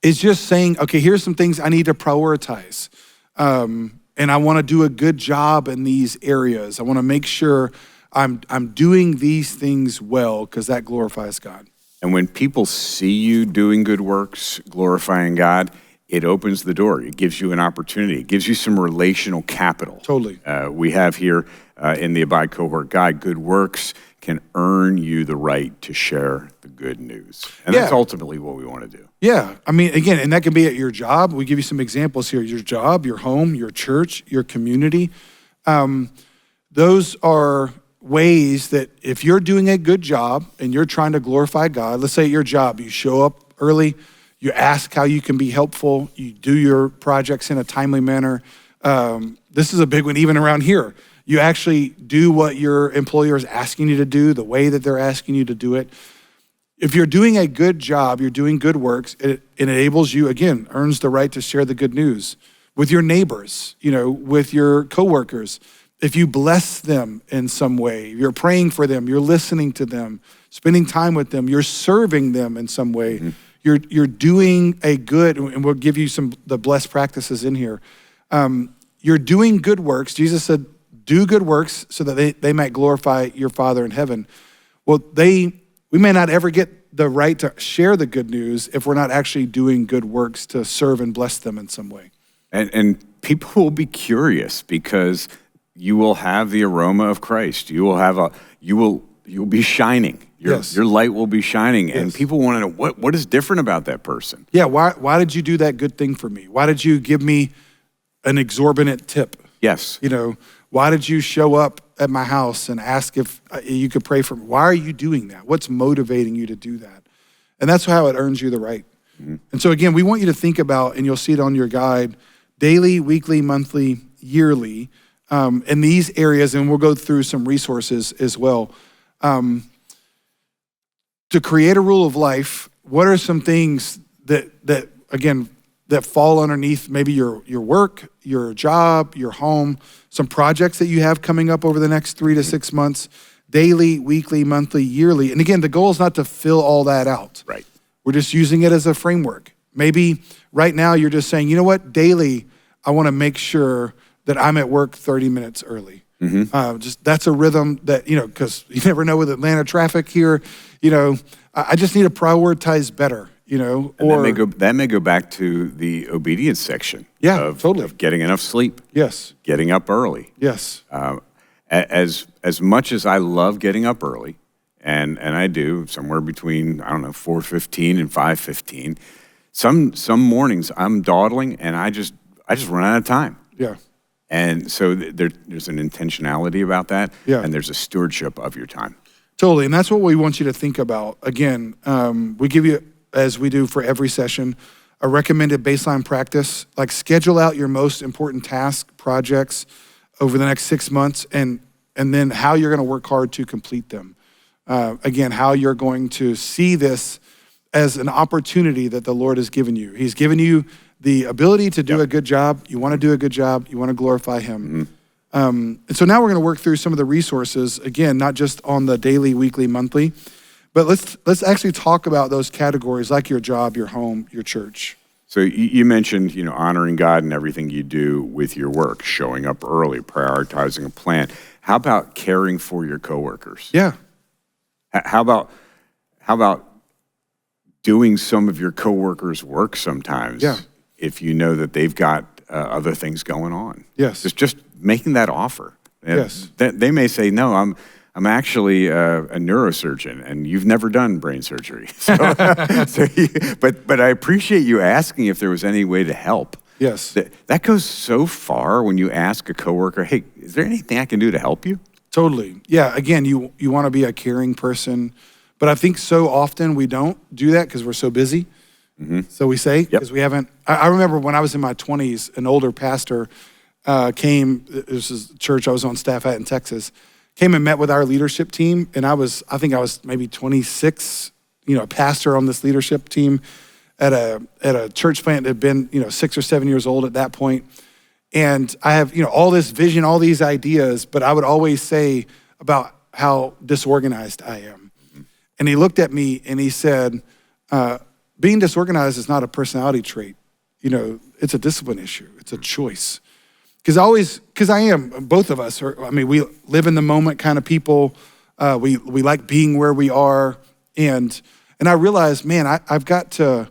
is just saying, okay, here's some things I need to prioritize. And I want to do a good job in these areas. I want to make sure I'm doing these things well because that glorifies God. And when people see you doing good works, glorifying God, it opens the door. It gives you an opportunity. It gives you some relational capital. Totally. We have here in the ABIDE Cohort Guide, good works can earn you the right to share the good news. And that's ultimately what we want to do. Yeah. I mean, again, and that can be at your job. We give you some examples here. Your job, your home, your church, your community. Those are ways that if you're doing a good job and you're trying to glorify God, let's say at your job, you show up early, you ask how you can be helpful, you do your projects in a timely manner. This is a big one even around here. You actually do what your employer is asking you to do, the way that they're asking you to do it. If you're doing a good job, you're doing good works, it enables you, again, earns the right to share the good news with your neighbors, with your coworkers. If you bless them in some way, you're praying for them, you're listening to them, spending time with them, you're serving them in some way. Mm-hmm. You're doing a good, and we'll give you the blessed practices in here. You're doing good works. Jesus said, do good works so that they might glorify your Father in heaven. Well, we may not ever get the right to share the good news if we're not actually doing good works to serve and bless them in some way. And people will be curious because you will have the aroma of Christ. You'll be shining. Your light will be shining, yes. And people want to know what is different about that person. Yeah, why did you do that good thing for me? Why did you give me an exorbitant tip? Yes. Why did you show up at my house and ask if you could pray for me? Why are you doing that? What's motivating you to do that? And that's how it earns you the right. And so again, we want you to think about, and you'll see it on your guide, daily, weekly, monthly, yearly, in these areas, and we'll go through some resources as well. To create a rule of life, what are some things that fall underneath maybe your work, your job, your home, some projects that you have coming up over the next 3 to 6 months, daily, weekly, monthly, yearly. And again, the goal is not to fill all that out. Right. We're just using it as a framework. Maybe right now you're just saying, you know what, daily, I want to make sure that I'm at work 30 minutes early. Just that's a rhythm that, because you never know with Atlanta traffic here, I just need to prioritize better, And that may go back to the obedience section. Totally. Of getting enough sleep. Yes. Getting up early. Yes. As much as I love getting up early, and I do somewhere between 4:15 and 5:15. Some mornings I'm dawdling and I just run out of time. Yeah. And so there's an intentionality about that. Yeah. And there's a stewardship of your time. Totally, and that's what we want you to think about. Again, we give you, as we do for every session, a recommended baseline practice. Like schedule out your most important task projects over the next 6 months, and then how you're going to work hard to complete them. Again, how you're going to see this as an opportunity that the Lord has given you. He's given you the ability to do a good job. You want to do a good job. You want to glorify Him. And so now we're going to work through some of the resources, again, not just on the daily, weekly, monthly, but let's actually talk about those categories like your job, your home, your church. So you mentioned, honoring God in everything you do with your work, showing up early, prioritizing a plan. How about caring for your coworkers? Yeah. How about doing some of your coworkers' work sometimes? Yeah. If you know that they've got other things going on. Yes. Just making that offer. Yes. They may say, no, I'm actually a neurosurgeon, and you've never done brain surgery. But I appreciate you asking if there was any way to help. Yes. That goes so far when you ask a coworker, hey, is there anything I can do to help you? Totally. Yeah, again, you want to be a caring person, but I think so often we don't do that because we're so busy. So we say, because we haven't. I remember when I was in my 20s, an older pastor came, this is a church I was on staff at in Texas, came and met with our leadership team, and I think I was maybe 26, a pastor on this leadership team at a church plant that had been, 6 or 7 years old at that point. And I have, all this vision, all these ideas, but I would always say about how disorganized I am. And he looked at me and he said, being disorganized is not a personality trait. It's a discipline issue. It's a choice. Because I am, both of us we live in the moment kind of people. We like being where we are. And I realized, man, I got to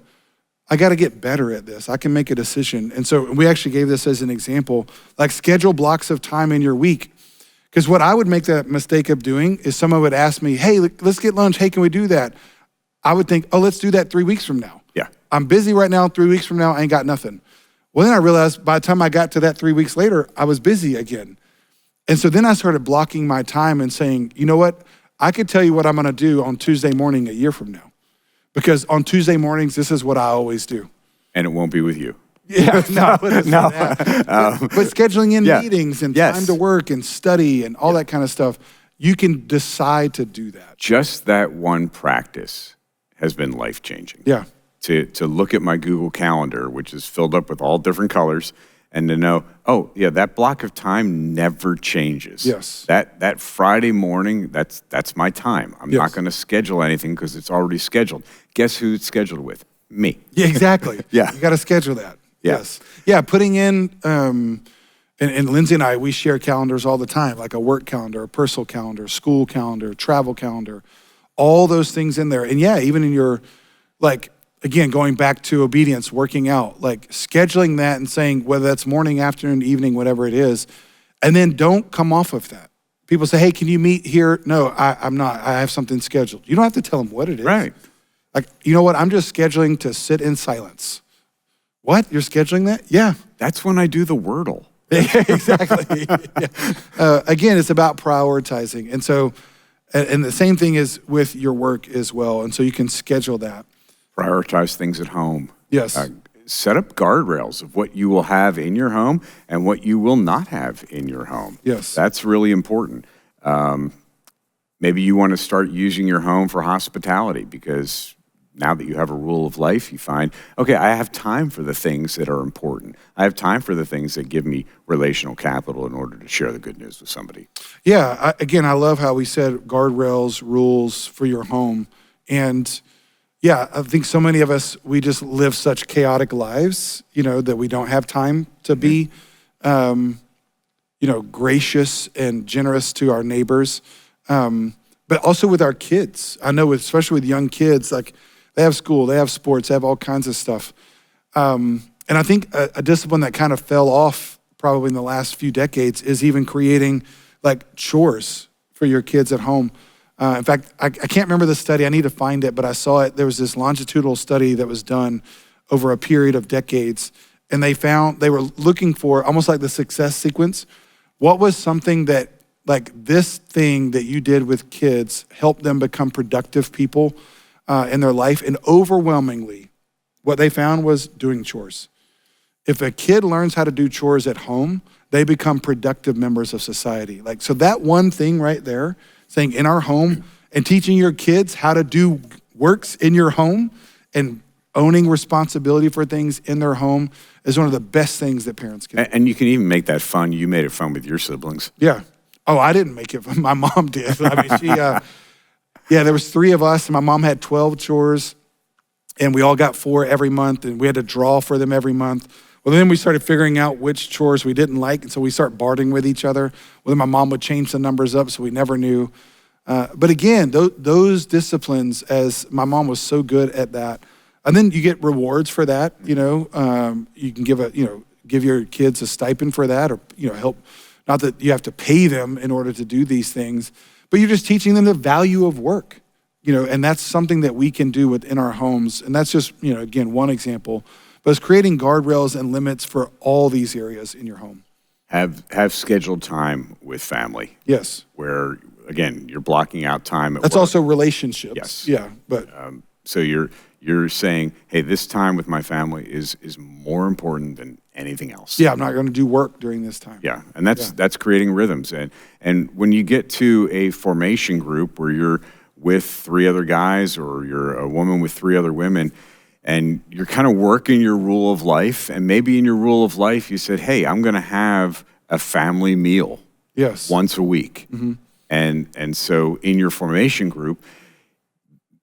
get better at this. I can make a decision. And so we actually gave this as an example, like schedule blocks of time in your week. Because what I would make that mistake of doing is someone would ask me, hey, let's get lunch. Hey, can we do that? I would think, let's do that 3 weeks from now. Yeah. I'm busy right now. 3 weeks from now, I ain't got nothing. Well, then I realized by the time I got to that 3 weeks later, I was busy again. And so then I started blocking my time and saying, you know what? I could tell you what I'm going to do on Tuesday morning a year from now. Because on Tuesday mornings, this is what I always do. And it won't be with you. Yeah, no. But scheduling in Yeah. meetings and Yes. time to work and study and all that kind of stuff, you can decide to do that. Just that one practice has been life-changing. Yeah. To look at my Google Calendar, which is filled up with all different colors, and to know, that block of time never changes. Yes. That Friday morning, that's my time. I'm not Yes. going to schedule anything because it's already scheduled. Guess who it's scheduled with? Me. Yeah, exactly. Yeah. You got to schedule that. Yeah. Yes. Yeah, putting in, and Lindsay and I, we share calendars all the time, like a work calendar, a personal calendar, school calendar, travel calendar, all those things in there. And yeah, even in your, again, going back to obedience, working out, scheduling that and saying whether that's morning, afternoon, evening, whatever it is, and then don't come off of that. People say, hey, can you meet here? No, I'm not. I have something scheduled. You don't have to tell them what it is. Right. You know what? I'm just scheduling to sit in silence. What? You're scheduling that? Yeah. That's when I do the Wordle. Exactly. Yeah. Again, it's about prioritizing. And so, and the same thing is with your work as well. And so you can schedule that. Prioritize things at home. Yes. Set up guardrails of what you will have in your home and what you will not have in your home. Yes. That's really important. Maybe you want to start using your home for hospitality because now that you have a rule of life, you find, okay, I have time for the things that are important. I have time for the things that give me relational capital in order to share the good news with somebody. Yeah, I love how we said guardrails, rules for your home. And yeah, I think so many of us, we just live such chaotic lives, that we don't have time to be, gracious and generous to our neighbors. But also with our kids. I know, especially with young kids, like they have school, they have sports, they have all kinds of stuff. And I think a discipline that kind of fell off probably in the last few decades is even creating like chores for your kids at home. In fact, I can't remember the study, I need to find it, but I saw it. There was this longitudinal study that was done over a period of decades. And they were looking for almost like the success sequence. What was something that like this thing that you did with kids helped them become productive people in their life? And overwhelmingly, what they found was doing chores. If a kid learns how to do chores at home, they become productive members of society. Like, so that one thing right there, saying in our home and teaching your kids how to do works in your home and owning responsibility for things in their home is one of the best things that parents can do. And you can even make that fun. You made it fun with your siblings. Yeah. Oh, I didn't make it fun. My mom did. I mean, there was 3 of us and my mom had 12 chores and we all got 4 every month and we had to draw for them every month. Well, then we started figuring out which chores we didn't like, and so we started bartering with each other. Well, then my mom would change the numbers up, so we never knew. But again, those disciplines, as my mom was so good at that, and then you get rewards for that. You can give your kids a stipend for that, or help. Not that you have to pay them in order to do these things, but you're just teaching them the value of work. And that's something that we can do within our homes, and that's just again one example. But it's creating guardrails and limits for all these areas in your home. Have scheduled time with family. Yes. Where, again, you're blocking out time at That's work. also relationships. Yes. Yeah, but. So you're saying, hey, this time with my family is more important than anything else. Yeah, I'm not going to do work during this time. Yeah, and that's creating rhythms. And when you get to a formation group where you're with 3 other guys or you're a woman with 3 other women, and you're kind of working your rule of life, and maybe in your rule of life you said, hey, I'm going to have a family meal once a week. Mm-hmm. And so in your formation group,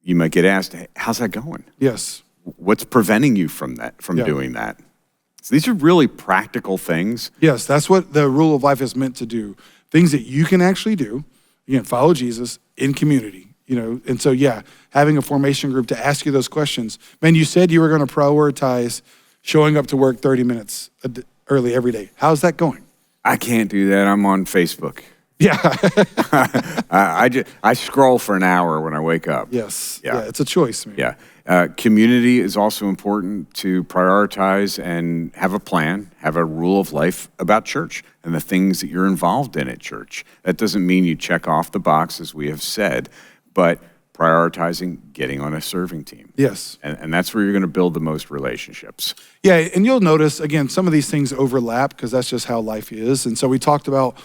you might get asked, hey, how's that going? Yes. What's preventing you from doing that? So these are really practical things. Yes, that's what the rule of life is meant to do. Things that you can actually do. You can follow Jesus in community. And so, having a formation group to ask you those questions. Man, you said you were going to prioritize showing up to work 30 minutes early every day. How's that going? I can't do that. I'm on Facebook. Yeah. I scroll for an hour when I wake up. Yes. Yeah, it's a choice, man. Yeah. Community is also important to prioritize and have a plan, have a rule of life about church and the things that you're involved in at church. That doesn't mean you check off the box, as we have said, but prioritizing getting on a serving team. Yes. And that's where you're going to build the most relationships. Yeah, and you'll notice, again, some of these things overlap because that's just how life is. And so we talked about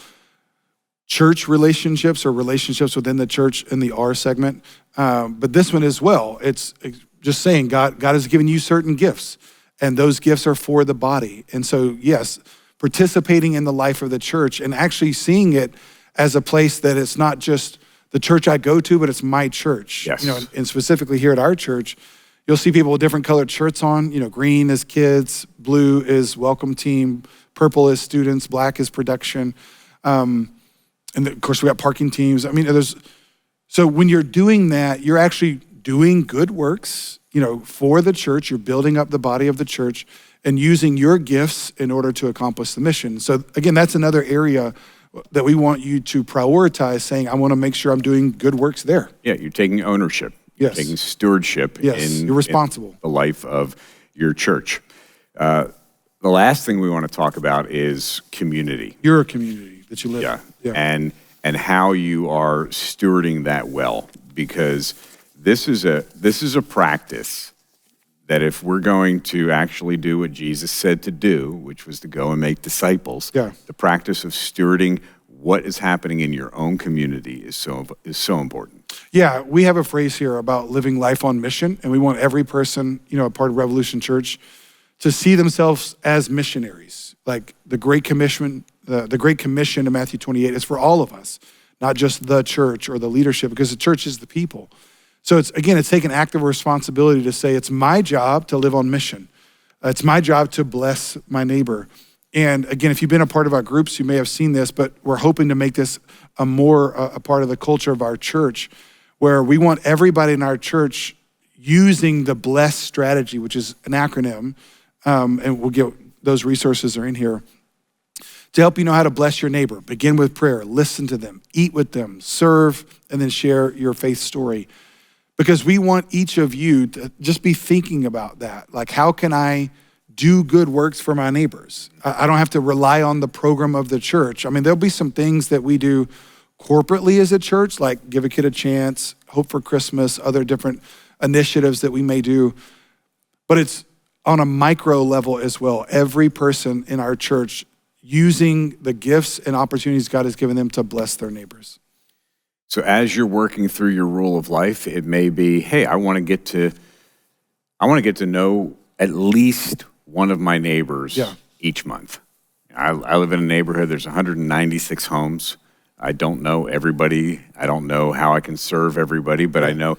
church relationships or relationships within the church in the R segment. But this one as well, it's just saying God has given you certain gifts, and those gifts are for the body. And so, yes, participating in the life of the church and actually seeing it as a place that it's not just the church I go to, but it's my church. Yes. And specifically here at our church, you'll see people with different colored shirts on. Green is kids, blue is welcome team, purple is students, black is production. And of course we got parking teams. So when you're doing that, you're actually doing good works, for the church. You're building up the body of the church and using your gifts in order to accomplish the mission. So again, that's another area that we want you to prioritize, saying, I want to make sure I'm doing good works there. Yeah, you're taking ownership. Yes. Taking stewardship you're responsible. in the life of your church. The last thing we want to talk about is community. Your community that you live in. Yeah. And how you are stewarding that well, because this is a practice that if we're going to actually do what Jesus said to do, which was to go and make disciples, the practice of stewarding what is happening in your own community is so important. Yeah, we have a phrase here about living life on mission, and we want every person, a part of Revolution Church, to see themselves as missionaries. Like the Great Commission, the Great Commission of Matthew 28 is for all of us, not just the church or the leadership, because the church is the people. So it's taking active responsibility to say, it's my job to live on mission. It's my job to bless my neighbor. And again, if you've been a part of our groups, you may have seen this, but we're hoping to make this a part of the culture of our church, where we want everybody in our church using the BLESS strategy, which is an acronym, and we'll get those resources are in here, to help you know how to bless your neighbor. Begin with prayer, listen to them, eat with them, serve, and then share your faith story. Because we want each of you to just be thinking about that. Like, how can I do good works for my neighbors? I don't have to rely on the program of the church. I mean, there'll be some things that we do corporately as a church, like Give a Kid a Chance, Hope for Christmas, other different initiatives that we may do. But it's on a micro level as well. Every person in our church using the gifts and opportunities God has given them to bless their neighbors. So as you're working through your rule of life, it may be, hey, I want to get to know at least one of my neighbors each month. I live in a neighborhood, there's 196 homes. I don't know everybody. I don't know how I can serve everybody, but I know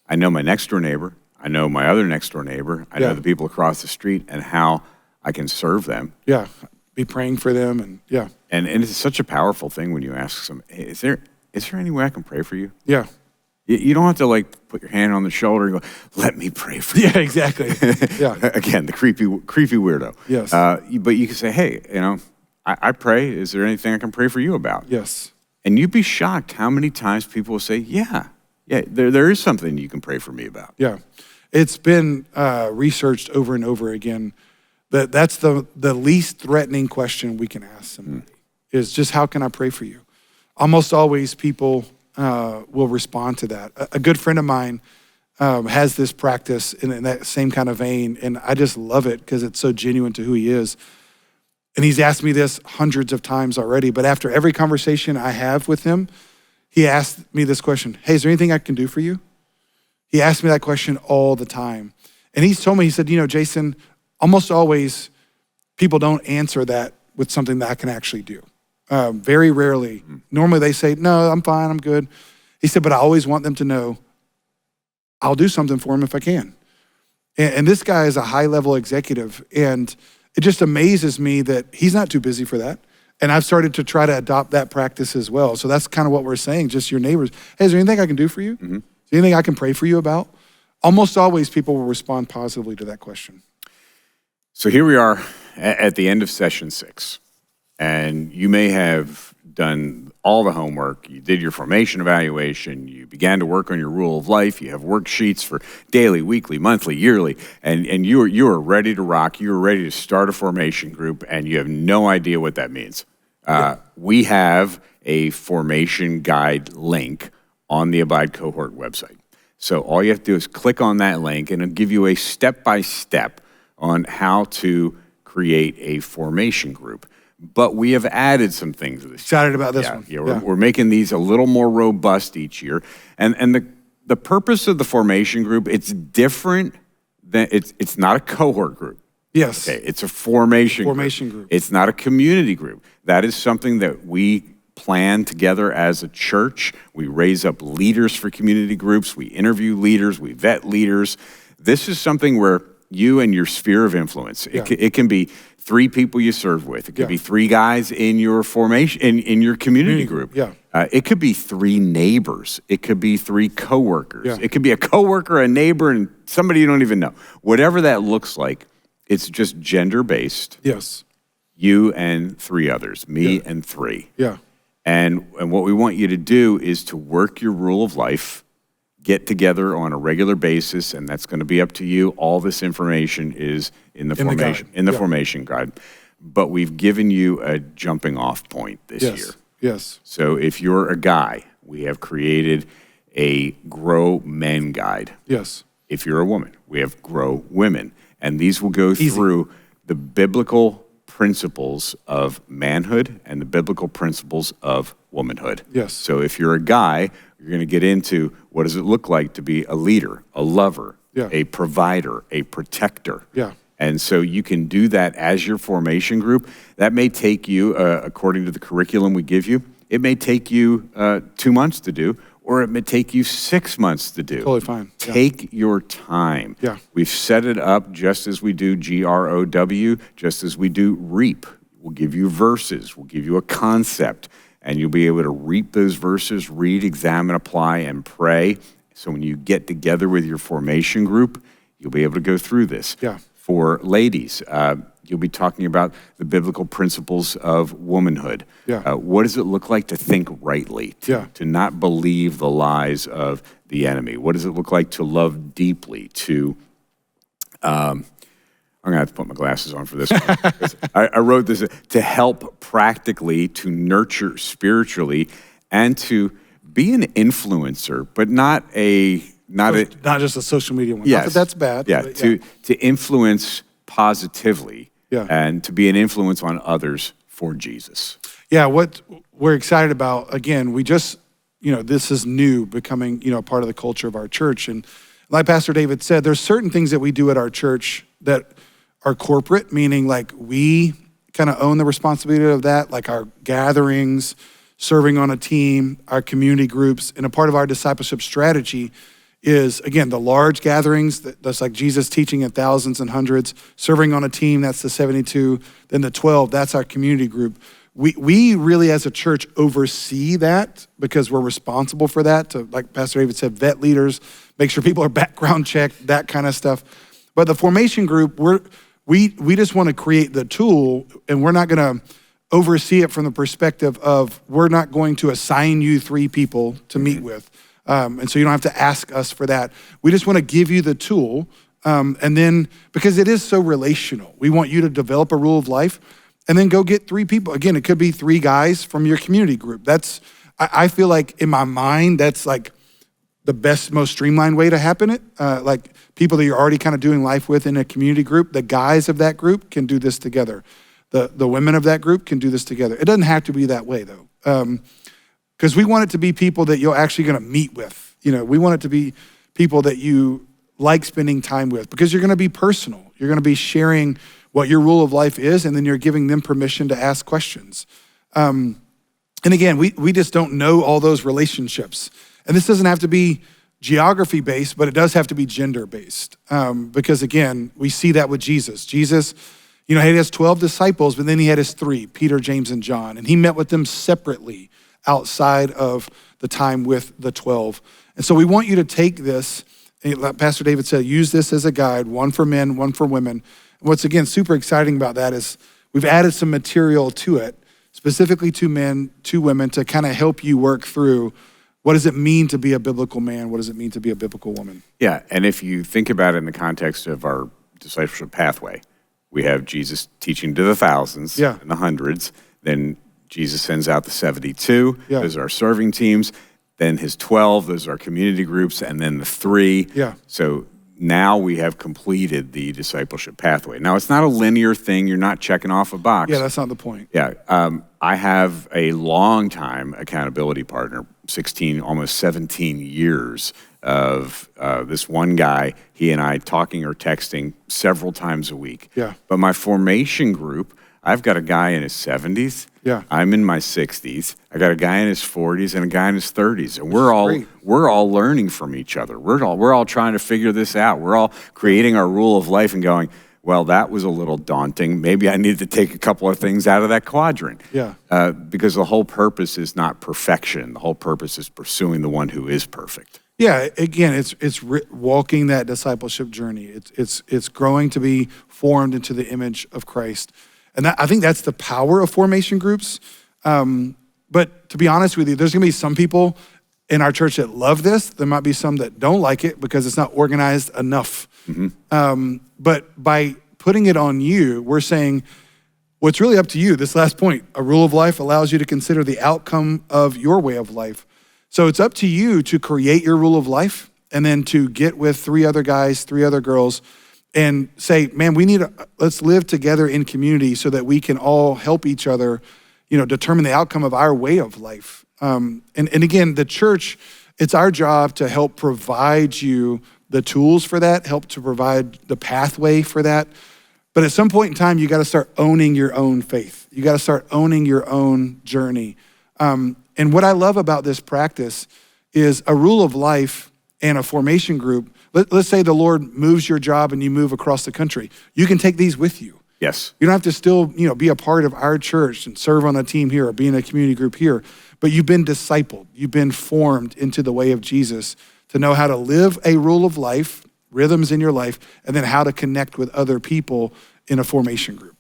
my next door neighbor. I know my other next door neighbor. I know the people across the street and how I can serve them. Yeah, be praying for them And it's such a powerful thing when you ask some, hey, is there any way I can pray for you? Yeah. You don't have to put your hand on the shoulder and go, let me pray for you. Yeah, exactly. Yeah. Again, the creepy weirdo. Yes. But you can say, hey, I pray. Is there anything I can pray for you about? Yes. And you'd be shocked how many times people will say, yeah, there is something you can pray for me about. Yeah. It's been researched over and over again that that's the least threatening question we can ask somebody is just, how can I pray for you? Almost always people will respond to that. A good friend of mine has this practice in that same kind of vein, and I just love it because it's so genuine to who he is. And he's asked me this hundreds of times already, but after every conversation I have with him, he asked me this question, hey, is there anything I can do for you? He asked me that question all the time. And he's told me, he said, Jason, almost always people don't answer that with something that I can actually do. Very rarely. Normally they say, no, I'm fine, I'm good. He said, but I always want them to know I'll do something for them if I can. And this guy is a high-level executive, and it just amazes me that he's not too busy for that. And I've started to try to adopt that practice as well. So that's kind of what we're saying, just your neighbors. Hey, is there anything I can do for you? Mm-hmm. Is there anything I can pray for you about? Almost always people will respond positively to that question. So here we are at the end of session 6. And you may have done all the homework. You did your formation evaluation. You began to work on your rule of life. You have worksheets for daily, weekly, monthly, yearly. And you are ready to rock. You are ready to start a formation group, and you have no idea what that means. We have a formation guide link on the ABIDE Cohort website. So all you have to do is click on that link, and it'll give you a step-by-step on how to create a formation group. But we have added some things to this. Excited about this one. Yeah, we're making these a little more robust each year. And the purpose of the formation group, it's different than, it's not a cohort group. Yes. Okay, it's a formation group. It's not a community group. That is something that we plan together as a church. We raise up leaders for community groups. We interview leaders. We vet leaders. This is something where you and your sphere of influence, it can be 3 people you serve with. It could be 3 guys in your formation, in your community group. Yeah. It could be 3 neighbors. It could be 3 coworkers. Yeah. It could be a coworker, a neighbor, and somebody you don't even know. Whatever that looks like, it's just gender-based. Yes. You and 3 others, me and 3. Yeah. And what we want you to do is to work your rule of life, get together on a regular basis, and that's going to be up to you. All this information is in the formation guide. But we've given you a jumping off point this year. Yes. So if you're a guy, we have created a Grow Men guide. Yes. if you're a woman. We have Grow Women. And these will go through the biblical principles of manhood and the biblical principles of womanhood. Yes. So if you're a guy, you're going to get into what does it look like to be a leader, a lover, a provider, a protector. Yeah. And so you can do that as your formation group. That may take you, according to the curriculum we give you, it may take you 2 months to do, or it may take you 6 months to do. Totally fine. Take your time. Yeah. We've set it up just as we do GROW, just as we do REAP. We'll give you verses. We'll give you a concept, and you'll be able to reap those verses, read, examine, apply, and pray. So when you get together with your formation group, you'll be able to go through this. Yeah. For ladies, you'll be talking about the biblical principles of womanhood. Yeah. What does it look like to think rightly, to not believe the lies of the enemy? What does it look like to love deeply, to, I'm gonna have to put my glasses on for this one. I wrote this, to help practically, to nurture spiritually, and to be an influencer, but not just a social media one. Yes. Not that that's bad. Yeah, to influence positively and to be an influence on others for Jesus. Yeah, what we're excited about, again, we just, this is new, becoming, part of the culture of our church. And like Pastor David said, there's certain things that we do at our church that are corporate, meaning like we kind of own the responsibility of that, like our gatherings, serving on a team, our community groups, and a part of our discipleship strategy is, again, the large gatherings, that's like Jesus teaching in thousands and hundreds, serving on a team, that's the 72, then the 12, that's our community group. We really, as a church, oversee that because we're responsible for that, to, like Pastor David said, vet leaders, make sure people are background checked, that kind of stuff. But the formation group, we just want to create the tool, and we're not going to oversee it from the perspective of we're not going to assign you 3 people to meet with. And so you don't have to ask us for that. We just want to give you the tool. And then, because it is so relational, we want you to develop a rule of life and then go get 3 people. Again, it could be 3 guys from your community group. I feel like in my mind, that's like the best, most streamlined way to happen it. Like people that you're already kind of doing life with in a community group, the guys of that group can do this together. The women of that group can do this together. It doesn't have to be that way though. Because we want it to be people that you're actually going to meet with. We want it to be people that you like spending time with, because you're going to be personal. You're going to be sharing what your rule of life is, and then you're giving them permission to ask questions. And again, we just don't know all those relationships. And this doesn't have to be geography-based, but it does have to be gender-based. Because again, we see that with Jesus. Jesus, he has 12 disciples, but then he had his 3, Peter, James, and John. And he met with them separately outside of the time with the 12. And so we want you to take this, and like Pastor David said, use this as a guide, one for men, one for women. And what's, again, super exciting about that is we've added some material to it, specifically to men, to women, to kind of help you work through what does it mean to be a biblical man? What does it mean to be a biblical woman? Yeah, and if you think about it in the context of our discipleship pathway, we have Jesus teaching to the thousands and the hundreds, then Jesus sends out the 72, those are our serving teams, then his 12, those are our community groups, and then the 3. So now we have completed the discipleship pathway. Now, it's not a linear thing. You're not checking off a box. Yeah, that's not the point. I have a long-time accountability partner, 16, almost 17 years of this one guy, he and I talking or texting several times a week. But my formation group, I've got a guy in his 70s. I'm in my 60s. I got a guy in his 40s and a guy in his 30s, and we're all learning from each other. We're all trying to figure this out. We're all creating our rule of life and going, well, that was a little daunting. Maybe I need to take a couple of things out of that quadrant. Because the whole purpose is not perfection. The whole purpose is pursuing the one who is perfect. Yeah, again, it's walking that discipleship journey. It's growing to be formed into the image of Christ. And I think that's the power of formation groups. But to be honest with you, there's gonna be some people in our church that love this. There might be some that don't like it because it's not organized enough. But by putting it on you, we're saying, well, it's really up to you. This last point, a rule of life allows you to consider the outcome of your way of life. So it's up to you to create your rule of life and then to get with 3 other guys, 3 other girls, and say, man, let's live together in community so that we can all help each other, determine the outcome of our way of life. And again, the church, it's our job to help provide you the tools for that, help to provide the pathway for that. But at some point in time, you got to start owning your own faith. You got to start owning your own journey. And what I love about this practice is a rule of life and a formation group. Let's say the Lord moves your job and you move across the country. You can take these with you. Yes. You don't have to still, be a part of our church and serve on a team here or be in a community group here, but you've been discipled. You've been formed into the way of Jesus to know how to live a rule of life, rhythms in your life, and then how to connect with other people in a formation group.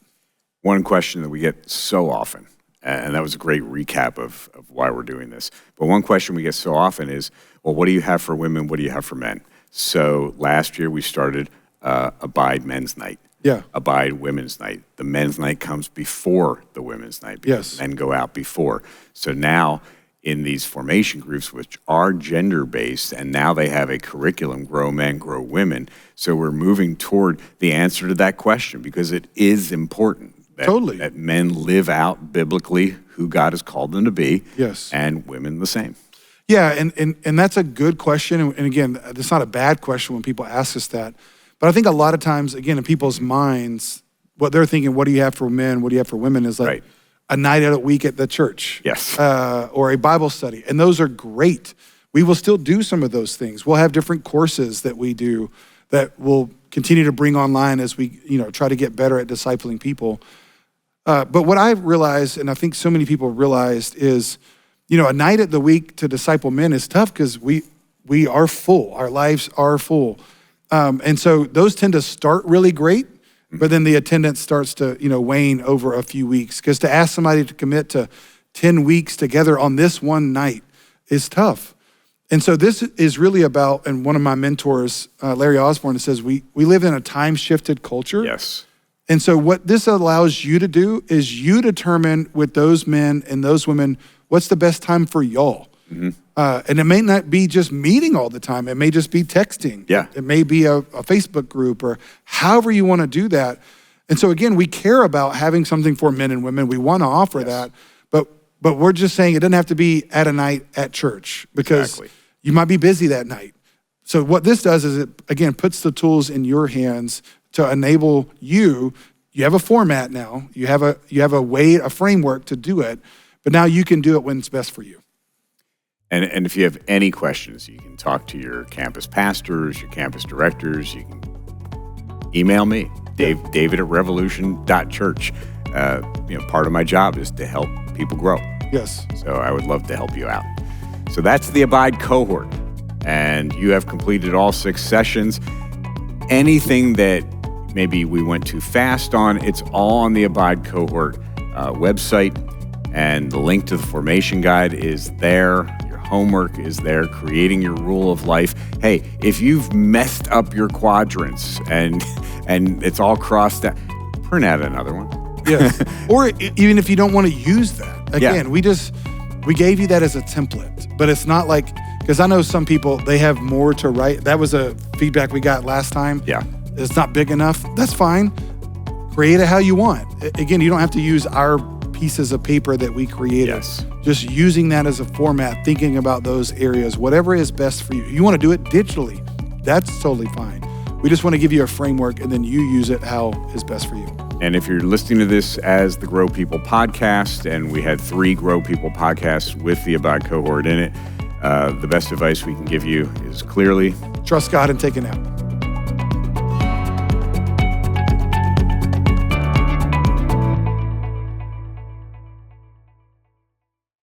One question that we get so often, and that was a great recap of why we're doing this, but one question we get so often is, well, what do you have for women? What do you have for men? So last year we started ABIDE Men's Night. Yeah. ABIDE Women's Night. The men's night comes before the women's night because men go out before. So now in these formation groups, which are gender-based, and now they have a curriculum, Grow Men, Grow Women. So we're moving toward the answer to that question because it is important that men live out biblically who God has called them to be, and women the same. Yeah, and that's a good question. And again, it's not a bad question when people ask us that. But I think a lot of times, again, in people's minds, what they're thinking, what do you have for men, what do you have for women, is like a night out a week at the church. Yes. Or a Bible study. And those are great. We will still do some of those things. We'll have different courses that we do that we'll continue to bring online as we try to get better at discipling people. But what I've realized, and I think so many people realized, is a night at the week to disciple men is tough because we are full. Our lives are full. And so those tend to start really great, but then the attendance starts to, wane over a few weeks. Because to ask somebody to commit to 10 weeks together on this one night is tough. And so this is really about, and one of my mentors, Larry Osborne, says we live in a time-shifted culture. Yes. And so what this allows you to do is you determine with those men and those women, what's the best time for y'all? Mm-hmm. And it may not be just meeting all the time. It may just be texting. Yeah. It may be a Facebook group or however you want to do that. And so again, we care about having something for men and women. We want to offer that, but we're just saying it doesn't have to be at a night at church because you might be busy that night. So what this does is it, again, puts the tools in your hands to enable you. You have a format now. You have a way, a framework to do it, but now you can do it when it's best for you. And if you have any questions, you can talk to your campus pastors, your campus directors. You can email me, david@revolution.church. Part of my job is to help people grow. Yes. So I would love to help you out. So that's the ABIDE Cohort. And you have completed all 6 sessions. Anything that maybe we went too fast on, it's all on the ABIDE Cohort website. And the link to the formation guide is there. Homework is there, creating your rule of life. Hey, if you've messed up your quadrants and it's all crossed out, print out another one. Yeah. Or even if you don't want to use that. Again, we gave you that as a template, but it's not like, because I know some people, they have more to write. That was a feedback we got last time. Yeah. It's not big enough. That's fine. Create it how you want. Again, you don't have to use our pieces of paper that we created. Yes. Just using that as a format, thinking about those areas, whatever is best for you. You want to do it digitally, that's totally fine. We just want to give you a framework and then you use it how is best for you. And if you're listening to this as the Grow People podcast, and we had 3 Grow People podcasts with the ABIDE Cohort in it, the best advice we can give you is clearly trust God and take a nap.